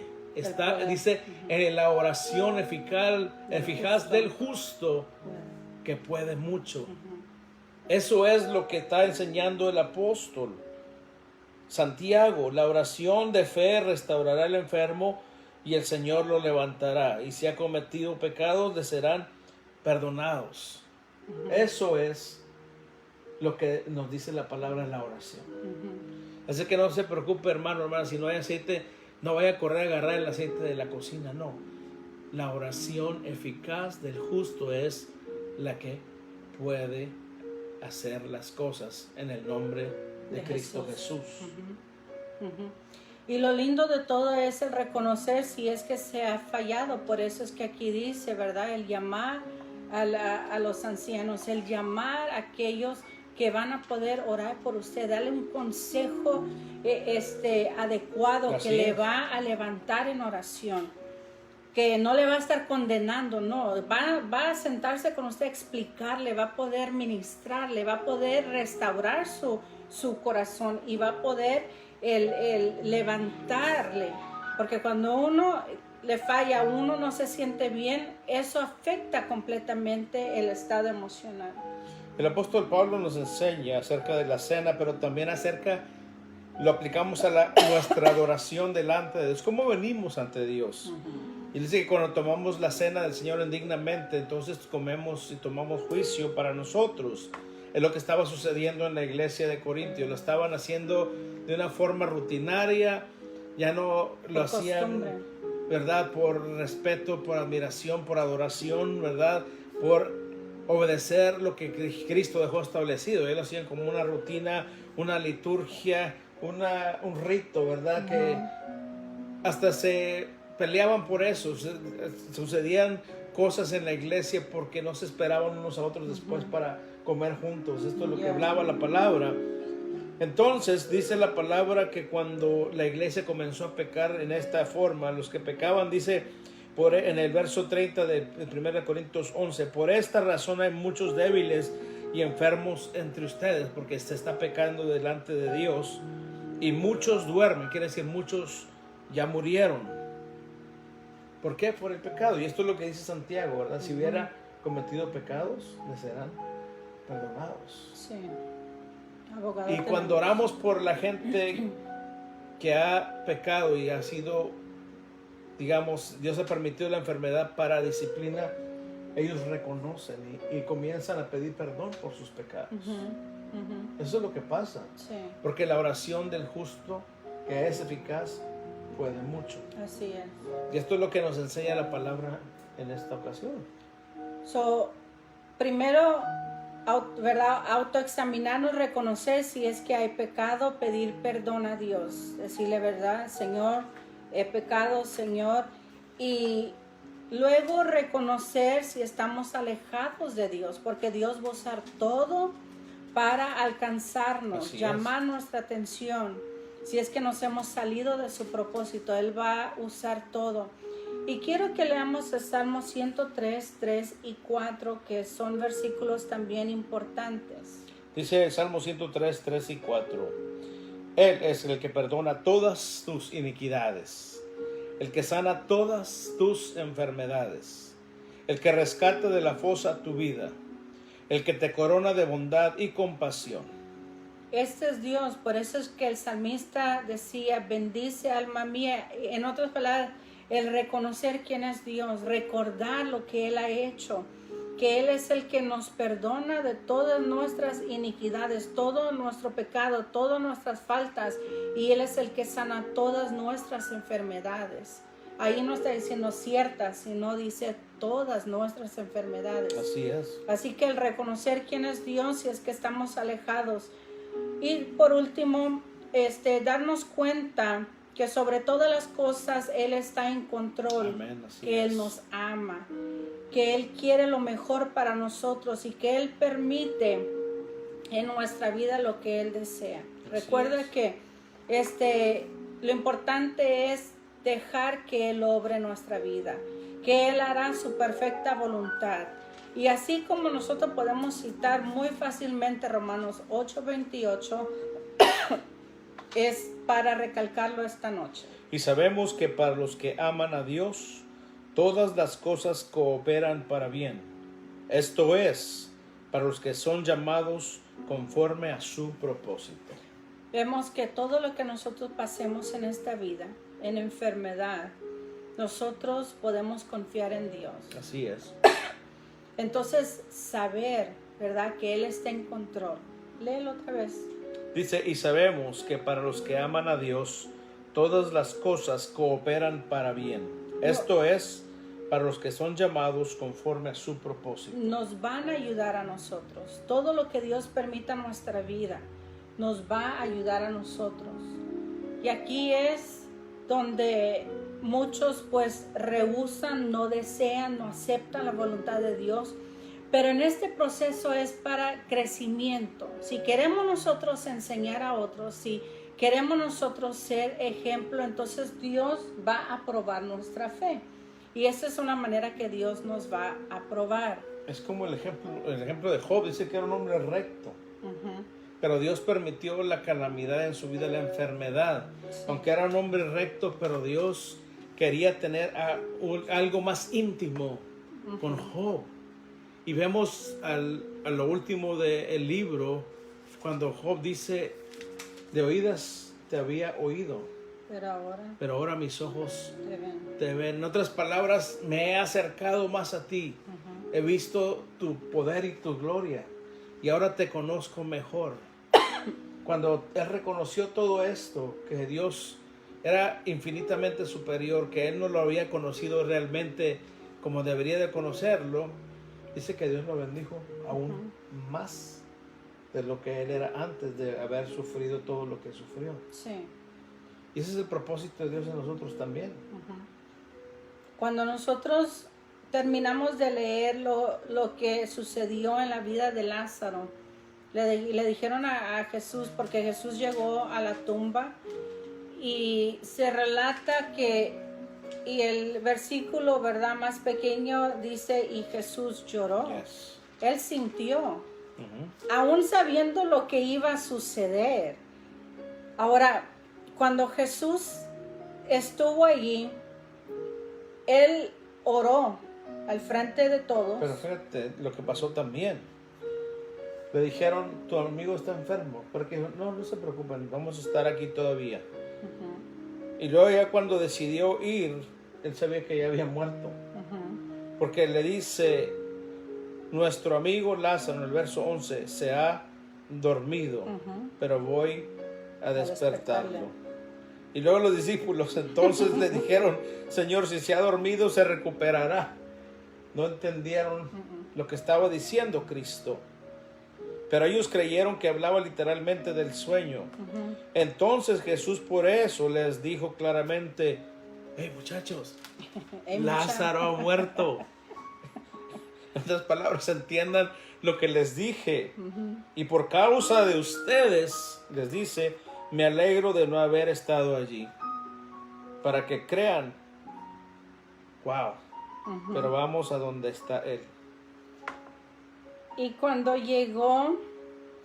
dice en la oración eficaz del justo que puede mucho. Eso es lo que está enseñando el apóstol. Santiago, la oración de fe restaurará al enfermo y el Señor lo levantará. Y si ha cometido pecados, le serán perdonados. Eso es lo que nos dice la palabra en la oración. Así que no se preocupe, hermano, hermana, si no hay aceite, no vaya a correr a agarrar el aceite de la cocina, no. La oración eficaz del justo es la que puede hacer las cosas en el nombre de Cristo Jesús. Y lo lindo de todo es el reconocer si es que se ha fallado. Por eso es que aquí dice, ¿verdad?, el llamar a los ancianos, el llamar a aquellos que van a poder orar por usted, darle un consejo adecuado. Así que le va a levantar en oración, que no le va a estar condenando, no, va a sentarse con usted, explicarle, va a poder ministrarle, va a poder restaurar su corazón y va a poder el levantarle, porque cuando uno le falla, uno no se siente bien, eso afecta completamente el estado emocional. El apóstol Pablo nos enseña acerca de la cena, pero también lo aplicamos a nuestra adoración delante de Dios. ¿Cómo venimos ante Dios? Y dice que cuando tomamos la cena del Señor indignamente, entonces comemos y tomamos juicio para nosotros. Es lo que estaba sucediendo en la iglesia de Corintios. Lo estaban haciendo de una forma rutinaria, ya no lo hacían, ¿verdad? Por respeto, por admiración, por adoración, ¿verdad? Por obedecer lo que Cristo dejó establecido. Ellos lo hacían como una rutina, una liturgia, un rito, ¿verdad? Que hasta se peleaban por eso. Sucedían cosas en la iglesia porque no se esperaban unos a otros después para comer juntos. Esto es lo que hablaba la palabra. Entonces dice la palabra que cuando la iglesia comenzó a pecar en esta forma, los que pecaban, dice en el verso 30 de 1 Corintios 11, por esta razón hay muchos débiles y enfermos entre ustedes, porque se está pecando delante de Dios, y muchos duermen, quiere decir muchos ya murieron. ¿Por qué? Por el pecado. Y esto es lo que dice Santiago, ¿verdad? Si hubiera cometido pecados, le serán perdonados. Sí. Abogado, y cuando oramos por la gente que ha pecado y ha sido, digamos, Dios ha permitido la enfermedad para disciplina, ellos reconocen y comienzan a pedir perdón por sus pecados. Eso es lo que pasa. Sí. Porque la oración del justo, que es eficaz, puede mucho. Así es. Y esto es lo que nos enseña la palabra en esta ocasión. Primero, ¿verdad? Autoexaminarnos, reconocer si es que hay pecado, pedir perdón a Dios, decirle, verdad, Señor, he pecado, Señor, y luego reconocer si estamos alejados de Dios, porque Dios va a usar todo para alcanzarnos, llamar nuestra atención. Si es que nos hemos salido de su propósito, Él va a usar todo. Y quiero que leamos el Salmo 103, 3 y 4, que son versículos también importantes. Dice el Salmo 103, 3 y 4. Él es el que perdona todas tus iniquidades, el que sana todas tus enfermedades, el que rescata de la fosa tu vida, el que te corona de bondad y compasión. Este es Dios, por eso es que el salmista decía, bendice alma mía. En otras palabras, el reconocer quién es Dios, recordar lo que Él ha hecho, que Él es el que nos perdona de todas nuestras iniquidades, todo nuestro pecado, todas nuestras faltas, y Él es el que sana todas nuestras enfermedades. Ahí no está diciendo ciertas, sino dice todas nuestras enfermedades. Así es. Así que el reconocer quién es Dios si es que estamos alejados. Y por último, darnos cuenta que sobre todas las cosas Él está en control. Amén, que Él nos ama, que Él quiere lo mejor para nosotros y que Él permite en nuestra vida lo que Él desea. Recuerda que lo importante es dejar que Él obre nuestra vida, que Él hará su perfecta voluntad. Y así como nosotros podemos citar muy fácilmente Romanos 8:28, es para recalcarlo esta noche. Y sabemos que para los que aman a Dios, todas las cosas cooperan para bien. Esto es, para los que son llamados conforme a su propósito. Vemos que todo lo que nosotros pasemos en esta vida, en enfermedad, nosotros podemos confiar en Dios. Así es. Entonces, saber, ¿verdad?, que Él está en control. Léelo otra vez. Dice, y sabemos que para los que aman a Dios, todas las cosas cooperan para bien. Esto es, para los que son llamados conforme a su propósito. Nos van a ayudar a nosotros. Todo lo que Dios permita en nuestra vida nos va a ayudar a nosotros. Y aquí es donde muchos pues rehúsan, no desean, no aceptan la voluntad de Dios. Pero en este proceso es para crecimiento. Si queremos nosotros enseñar a otros, si queremos nosotros ser ejemplo, entonces Dios va a probar nuestra fe. Y esa es una manera que Dios nos va a probar. Es como el ejemplo de Job. Dice que era un hombre recto. Pero Dios permitió la calamidad en su vida, la enfermedad. Sí. Aunque era un hombre recto, pero Dios quería tener algo más íntimo con Job. Y vemos a lo último del libro, cuando Job dice, de oídas te había oído, pero ahora mis ojos te ven. En otras palabras, me he acercado más a ti. He visto tu poder y tu gloria, y ahora te conozco mejor. Cuando él reconoció todo esto, que Dios era infinitamente superior, que él no lo había conocido realmente como debería de conocerlo, dice que Dios lo bendijo aún más de lo que él era antes de haber sufrido todo lo que sufrió. Sí. Y ese es el propósito de Dios en nosotros también. Cuando nosotros terminamos de leer lo que sucedió en la vida de Lázaro, le dijeron a Jesús, porque Jesús llegó a la tumba, y se relata que, y el versículo, ¿verdad?, más pequeño dice, y Jesús lloró. Yes. Él sintió, aún sabiendo lo que iba a suceder. Ahora, cuando Jesús estuvo allí, él oró al frente de todos. Pero fíjate lo que pasó también. Le dijeron, tu amigo está enfermo, porque no se preocupen, vamos a estar aquí todavía. Y luego ya cuando decidió ir, él sabía que ya había muerto. Porque le dice, nuestro amigo Lázaro, en el verso 11, se ha dormido, pero voy a despertarlo. Y luego los discípulos entonces le dijeron, Señor, si se ha dormido, se recuperará. No entendieron lo que estaba diciendo Cristo. Pero ellos creyeron que hablaba literalmente del sueño. Entonces Jesús por eso les dijo claramente, hey muchachos, Lázaro ha muerto. En otras palabras, entiendan lo que les dije. Y por causa de ustedes, les dice, me alegro de no haber estado allí. Para que crean, wow, pero vamos a donde está Él. Y cuando llegó,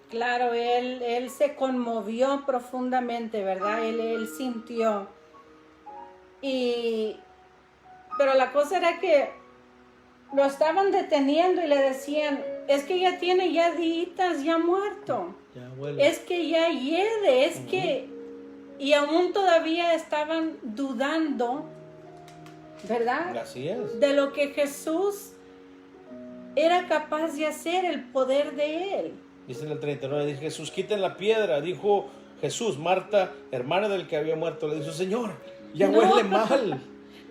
claro, él se conmovió profundamente, ¿verdad? Él sintió. Pero la cosa era que lo estaban deteniendo y le decían, es que ya tiene ya días ya muerto. Ya huele. Es que ya hiede, es que... Y aún todavía estaban dudando, ¿verdad? Así es. De lo que Jesús era capaz de hacer, el poder de él. Dice en el 39, dice Jesús, quiten la piedra. Dijo Jesús, Marta, hermana del que había muerto, le dijo, Señor, ya huele mal.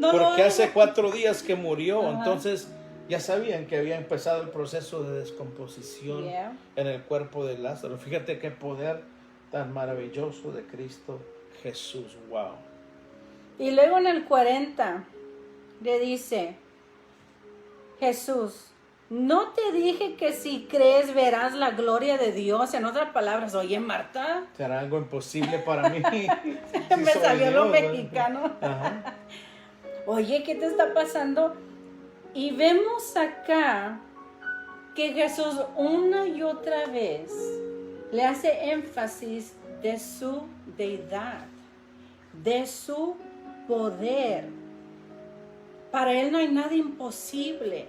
Porque hace 4 días que murió. Entonces ya sabían que había empezado el proceso de descomposición en el cuerpo de Lázaro. Fíjate qué poder tan maravilloso de Cristo Jesús. Wow. Y luego en el 40 le dice Jesús, ¿no te dije que si crees verás la gloria de Dios? En otras palabras, oye Marta, será algo imposible para mí. me salió lo mexicano. Oye, ¿qué te está pasando? Y vemos acá que Jesús una y otra vez le hace énfasis de su deidad, de su poder. Para él no hay nada imposible.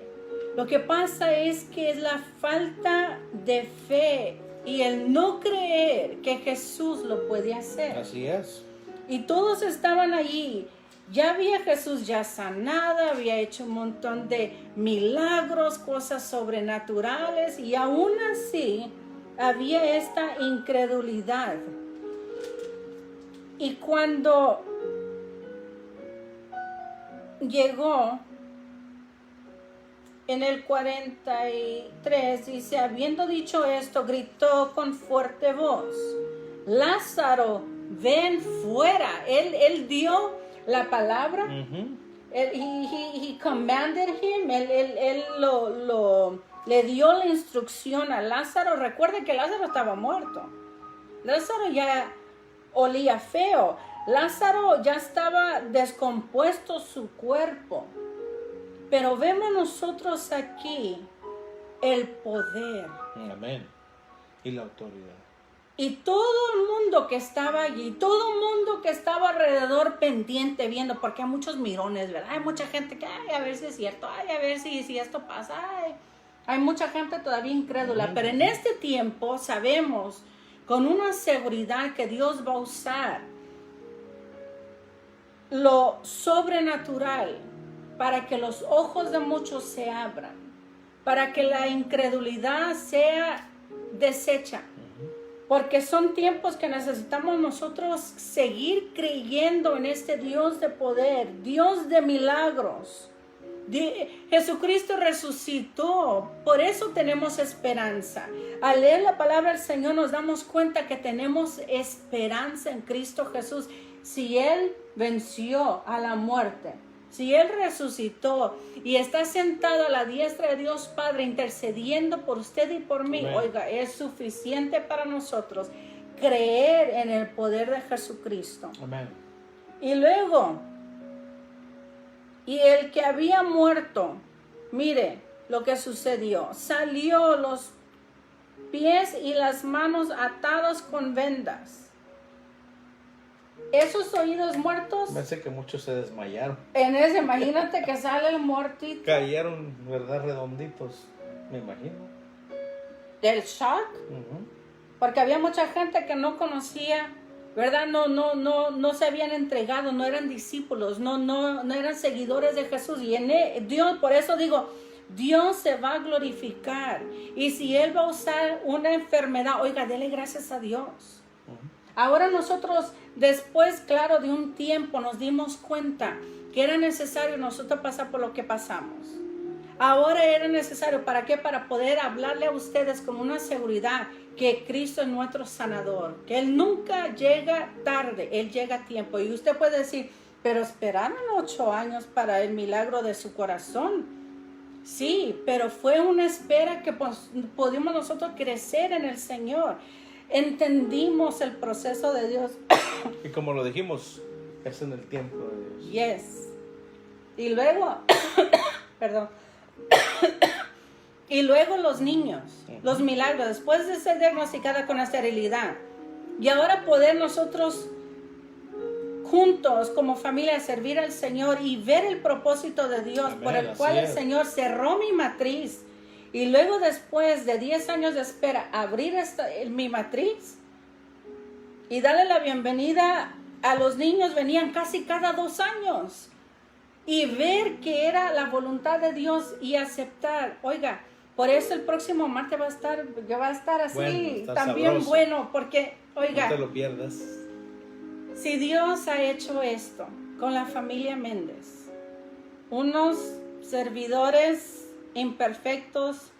Lo que pasa es que es la falta de fe y el no creer que Jesús lo puede hacer. Así es. Y todos estaban allí. Ya había Jesús ya sanado, había hecho un montón de milagros, cosas sobrenaturales, y aún así había esta incredulidad. Y cuando llegó en el 43, dice, habiendo dicho esto, gritó con fuerte voz, Lázaro, ven fuera. Él dio la palabra. He commanded him. Él le dio la instrucción a Lázaro. Recuerden que Lázaro estaba muerto. Lázaro ya olía feo. Lázaro ya estaba descompuesto su cuerpo. Pero vemos nosotros aquí el poder. Amén. Y la autoridad. Y todo el mundo que estaba allí, todo el mundo que estaba alrededor pendiente viendo, porque hay muchos mirones, ¿verdad? Hay mucha gente que, ay, a ver si es cierto, ay, a ver si esto pasa, ay. Hay mucha gente todavía incrédula, pero en este tiempo sabemos con una seguridad que Dios va a usar lo sobrenatural para que los ojos de muchos se abran, para que la incredulidad sea deshecha. Porque son tiempos que necesitamos nosotros seguir creyendo en este Dios de poder, Dios de milagros. Jesucristo resucitó, por eso tenemos esperanza. Al leer la palabra del Señor nos damos cuenta que tenemos esperanza en Cristo Jesús. Si Él venció a la muerte, si Él resucitó y está sentado a la diestra de Dios Padre intercediendo por usted y por mí, Amén. oiga, es suficiente para nosotros creer en el poder de Jesucristo. Amén. Y luego, y el que había muerto, mire lo que sucedió, salió los pies y las manos atados con vendas. Esos oídos muertos, Pensé que muchos se desmayaron. en ese, imagínate que sale el muertito Cayeron, ¿verdad? Redonditos, me imagino. del shock, porque había mucha gente que no conocía, ¿verdad? No se habían entregado, no eran discípulos, no eran seguidores de Jesús. Y Dios, por eso digo, Dios se va a glorificar. Y si Él va a usar una enfermedad, oiga, dele gracias a Dios. Ahora nosotros, después, claro, de un tiempo, nos dimos cuenta que era necesario nosotros pasar por lo que pasamos. Ahora era necesario, ¿para qué? Para poder hablarle a ustedes con una seguridad que Cristo es nuestro sanador, que Él nunca llega tarde, Él llega a tiempo. Y usted puede decir, pero esperaron 8 años para el milagro de su corazón. Sí, pero fue una espera que pudimos nosotros crecer en el Señor. Entendimos el proceso de Dios. Y como lo dijimos, es en el tiempo de Dios. Yes. Y luego, perdón. Y luego los niños, los milagros, después de ser diagnosticada con esterilidad. Y ahora poder nosotros juntos como familia servir al Señor y ver el propósito de Dios. Amén, por el cual el Señor cerró mi matriz. Y luego después de 10 años de espera, abrir mi matriz y darle la bienvenida a los niños. Venían casi cada 2 años. Y ver que era la voluntad de Dios y aceptar. Oiga, por eso el próximo martes va a estar así, Bueno, está también sabroso. bueno. Porque, oiga, No te lo pierdas. si Dios ha hecho esto con la familia Méndez, unos servidores imperfectos,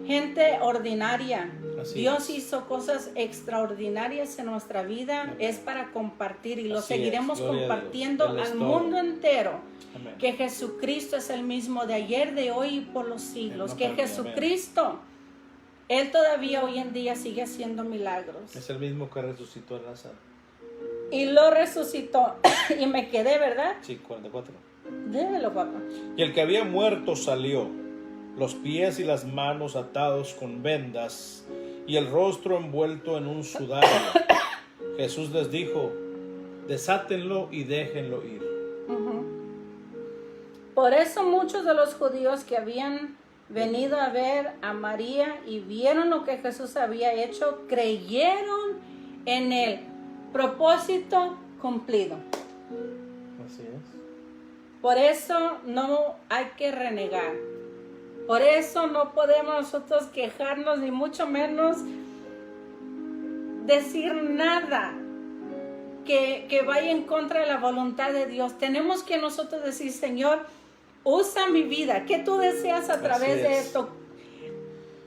gente ordinaria. Así Dios es. hizo cosas extraordinarias en nuestra vida. Amén. Es para compartir y lo Así es. seguiremos Gloria a Dios. compartiendo Él es al todo. mundo entero. Amén. Que Jesucristo es el mismo de ayer, de hoy y por los siglos. Él no Que cambia, Jesucristo, Él todavía hoy en día sigue haciendo milagros. Es el mismo que resucitó a Lázaro. Y lo resucitó. Y me quedé, ¿verdad? Sí, 44. Démelo, papá. Y el que había muerto salió, los pies y las manos atados con vendas y el rostro envuelto en un sudario. Jesús les dijo, desátenlo y déjenlo ir. Por eso muchos de los judíos que habían venido a ver a María y vieron lo que Jesús había hecho, creyeron en el propósito cumplido. Así es. Por eso no hay que renegar. Por eso no podemos nosotros quejarnos, ni mucho menos decir nada que vaya en contra de la voluntad de Dios. Tenemos que nosotros decir, Señor, usa mi vida. ¿Qué tú deseas a través de esto?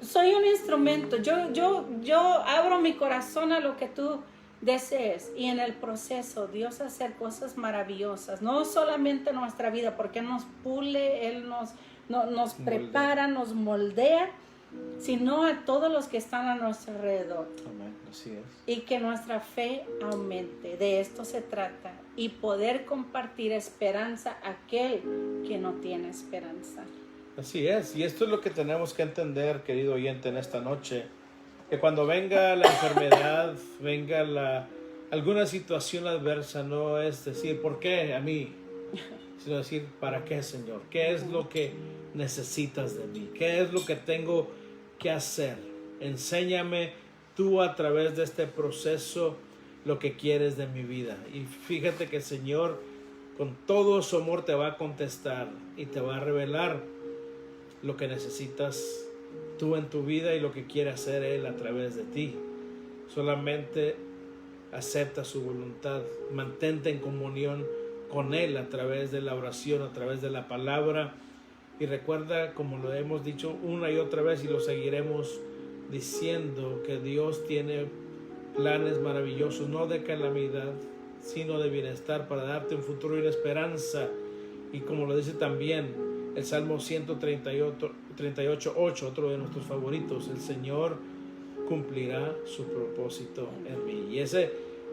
Soy un instrumento. Yo abro mi corazón a lo que tú desees. Y en el proceso, Dios hace cosas maravillosas. No solamente en nuestra vida, porque Él nos pule, Él nos prepara, nos moldea, sino a todos los que están a nuestro alrededor. Amén, así es. Y que nuestra fe aumente. De esto se trata. Y poder compartir esperanza a aquel que no tiene esperanza. Así es. Y esto es lo que tenemos que entender, querido oyente, en esta noche. Que cuando venga la enfermedad, venga alguna situación adversa, no es decir, ¿por qué a mí? Sino decir, ¿para qué, Señor? ¿Qué es lo que necesitas de mí? ¿Qué es lo que tengo que hacer? Enséñame tú a través de este proceso lo que quieres de mi vida. Y fíjate que el Señor con todo su amor te va a contestar y te va a revelar lo que necesitas tú en tu vida y lo que quiere hacer Él a través de ti. Solamente acepta su voluntad, mantente en comunión con Él a través de la oración, a través de la palabra, y recuerda, como lo hemos dicho una y otra vez y lo seguiremos diciendo, que Dios tiene planes maravillosos, no de calamidad, sino de bienestar, para darte un futuro y una esperanza. Y como lo dice también el Salmo 138:8, otro de nuestros favoritos, el Señor cumplirá su propósito en mí. Y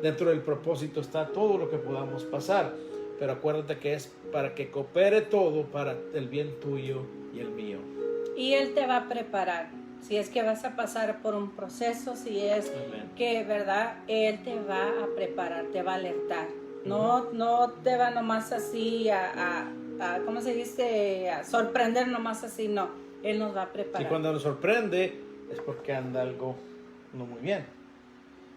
dentro del propósito está todo lo que podamos pasar, pero acuérdate que es para que coopere todo para el bien tuyo y el mío. Y Él te va a preparar. Si es que vas a pasar por un proceso, si es Amén. que, ¿verdad? Él te va a preparar, te va a alertar. No te va nomás así ¿cómo se dice? A sorprender nomás así, no. Él nos va a preparar. Y cuando nos sorprende es porque anda algo no muy bien.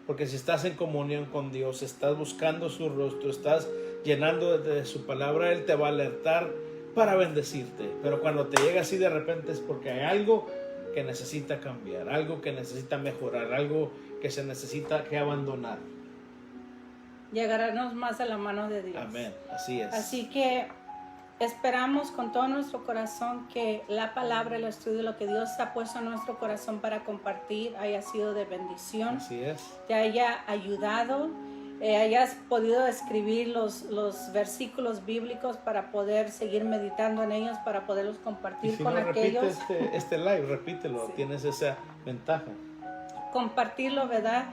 Porque si estás en comunión con Dios, estás buscando su rostro, estás llenando de su palabra, Él te va a alertar para bendecirte. Pero cuando te llega así de repente es porque hay algo que necesita cambiar, algo que necesita mejorar, algo que se necesita que abandonar. Llegaremos más a la mano de Dios. Amén, así es. Así que esperamos con todo nuestro corazón que la palabra, el estudio, lo que Dios ha puesto en nuestro corazón para compartir haya sido de bendición. Así es. Te haya ayudado, hayas podido escribir los versículos bíblicos para poder seguir meditando en ellos, para poderlos compartir y si con no, aquellos. repite este live, repítelo, Sí. Tienes esa ventaja. Compartirlo, ¿verdad?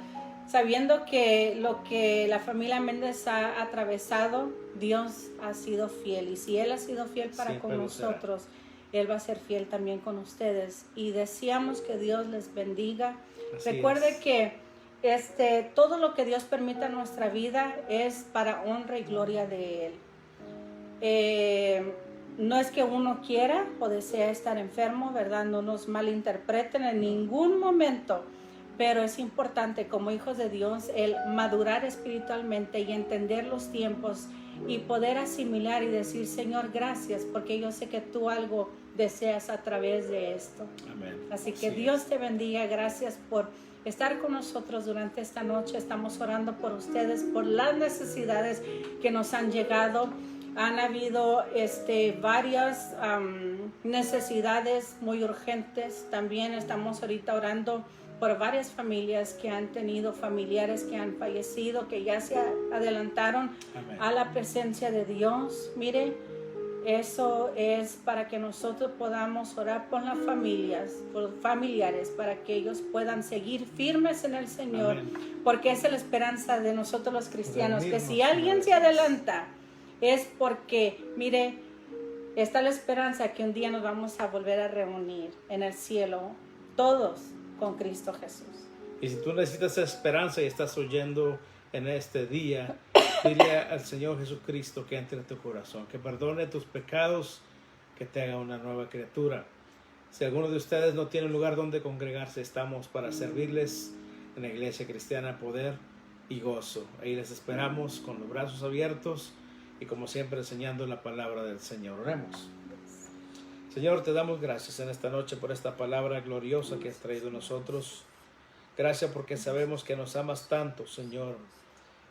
Sabiendo que lo que la familia Méndez ha atravesado, Dios ha sido fiel. Y si Él ha sido fiel para Siempre con lo será. nosotros, Él va a ser fiel también con ustedes. Y deseamos que Dios les bendiga. Así Recuerde es. que todo lo que Dios permita en nuestra vida es para honra y gloria de Él. No es que uno quiera o desea estar enfermo, ¿verdad? No nos malinterpreten en ningún momento. Pero es importante como hijos de Dios el madurar espiritualmente y entender los tiempos y poder asimilar y decir, Señor, gracias, porque yo sé que tú algo deseas a través de esto. Amén. Así que Así Dios es. te bendiga. Gracias por estar con nosotros durante esta noche. Estamos orando por ustedes, por las necesidades que nos han llegado. Han habido varias necesidades muy urgentes. También estamos ahorita orando por varias familias que han tenido familiares que han fallecido, que ya se adelantaron Amén. a la presencia de Dios. Mire, eso es para que nosotros podamos orar por las familias, por los familiares, para que ellos puedan seguir firmes en el Señor, Amén. porque esa es la esperanza de nosotros los cristianos, que si Reunirnos alguien una se vez más. adelanta, es porque, mire, está la esperanza que un día nos vamos a volver a reunir en el cielo, todos con Cristo Jesús. Y si tú necesitas esperanza y estás oyendo en este día, dile al Señor Jesucristo que entre en tu corazón, que perdone tus pecados, que te haga una nueva criatura. Si alguno de ustedes no tiene un lugar donde congregarse, estamos para servirles en la Iglesia Cristiana Poder y Gozo. Ahí les esperamos con los brazos abiertos y como siempre enseñando la palabra del Señor. Oremos. Señor, te damos gracias en esta noche por esta palabra gloriosa que has traído a nosotros. Gracias porque sabemos que nos amas tanto, Señor,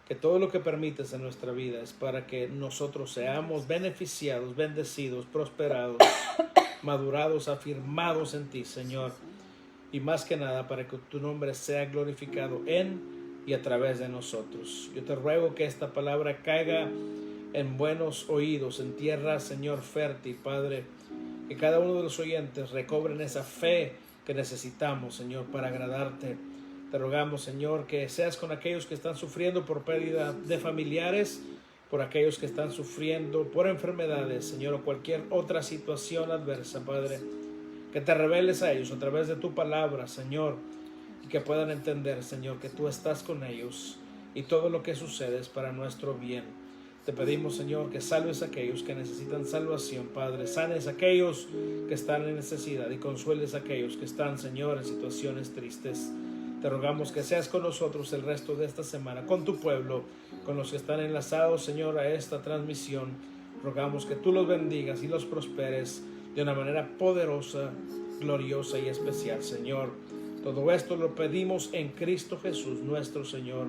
que todo lo que permites en nuestra vida es para que nosotros seamos beneficiados, bendecidos, prosperados, madurados, afirmados en ti, Señor. Y más que nada para que tu nombre sea glorificado en y a través de nosotros. Yo te ruego que esta palabra caiga en buenos oídos, en tierra, Señor, fértil, Padre. Que cada uno de los oyentes recobren esa fe que necesitamos, Señor, para agradarte. Te rogamos, Señor, que seas con aquellos que están sufriendo por pérdida de familiares, por aquellos que están sufriendo por enfermedades, Señor, o cualquier otra situación adversa, Padre. Que te reveles a ellos a través de tu palabra, Señor. y que puedan entender, Señor, que tú estás con ellos y todo lo que sucede es para nuestro bien. Te pedimos, Señor, que salves a aquellos que necesitan salvación, Padre. Sanes a aquellos que están en necesidad y consueles a aquellos que están, Señor, en situaciones tristes. Te rogamos que seas con nosotros el resto de esta semana, con tu pueblo, con los que están enlazados, Señor, a esta transmisión. Rogamos que tú los bendigas y los prosperes de una manera poderosa, gloriosa y especial, Señor. Todo esto lo pedimos en Cristo Jesús, nuestro Señor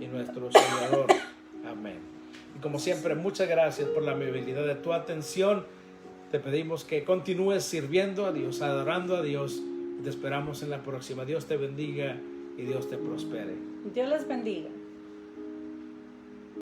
y nuestro Salvador. Amén. Y como siempre, muchas gracias por la amabilidad de tu atención. Te pedimos que continúes sirviendo a Dios, adorando a Dios. Te esperamos en la próxima. Dios te bendiga y Dios te prospere. Dios les bendiga.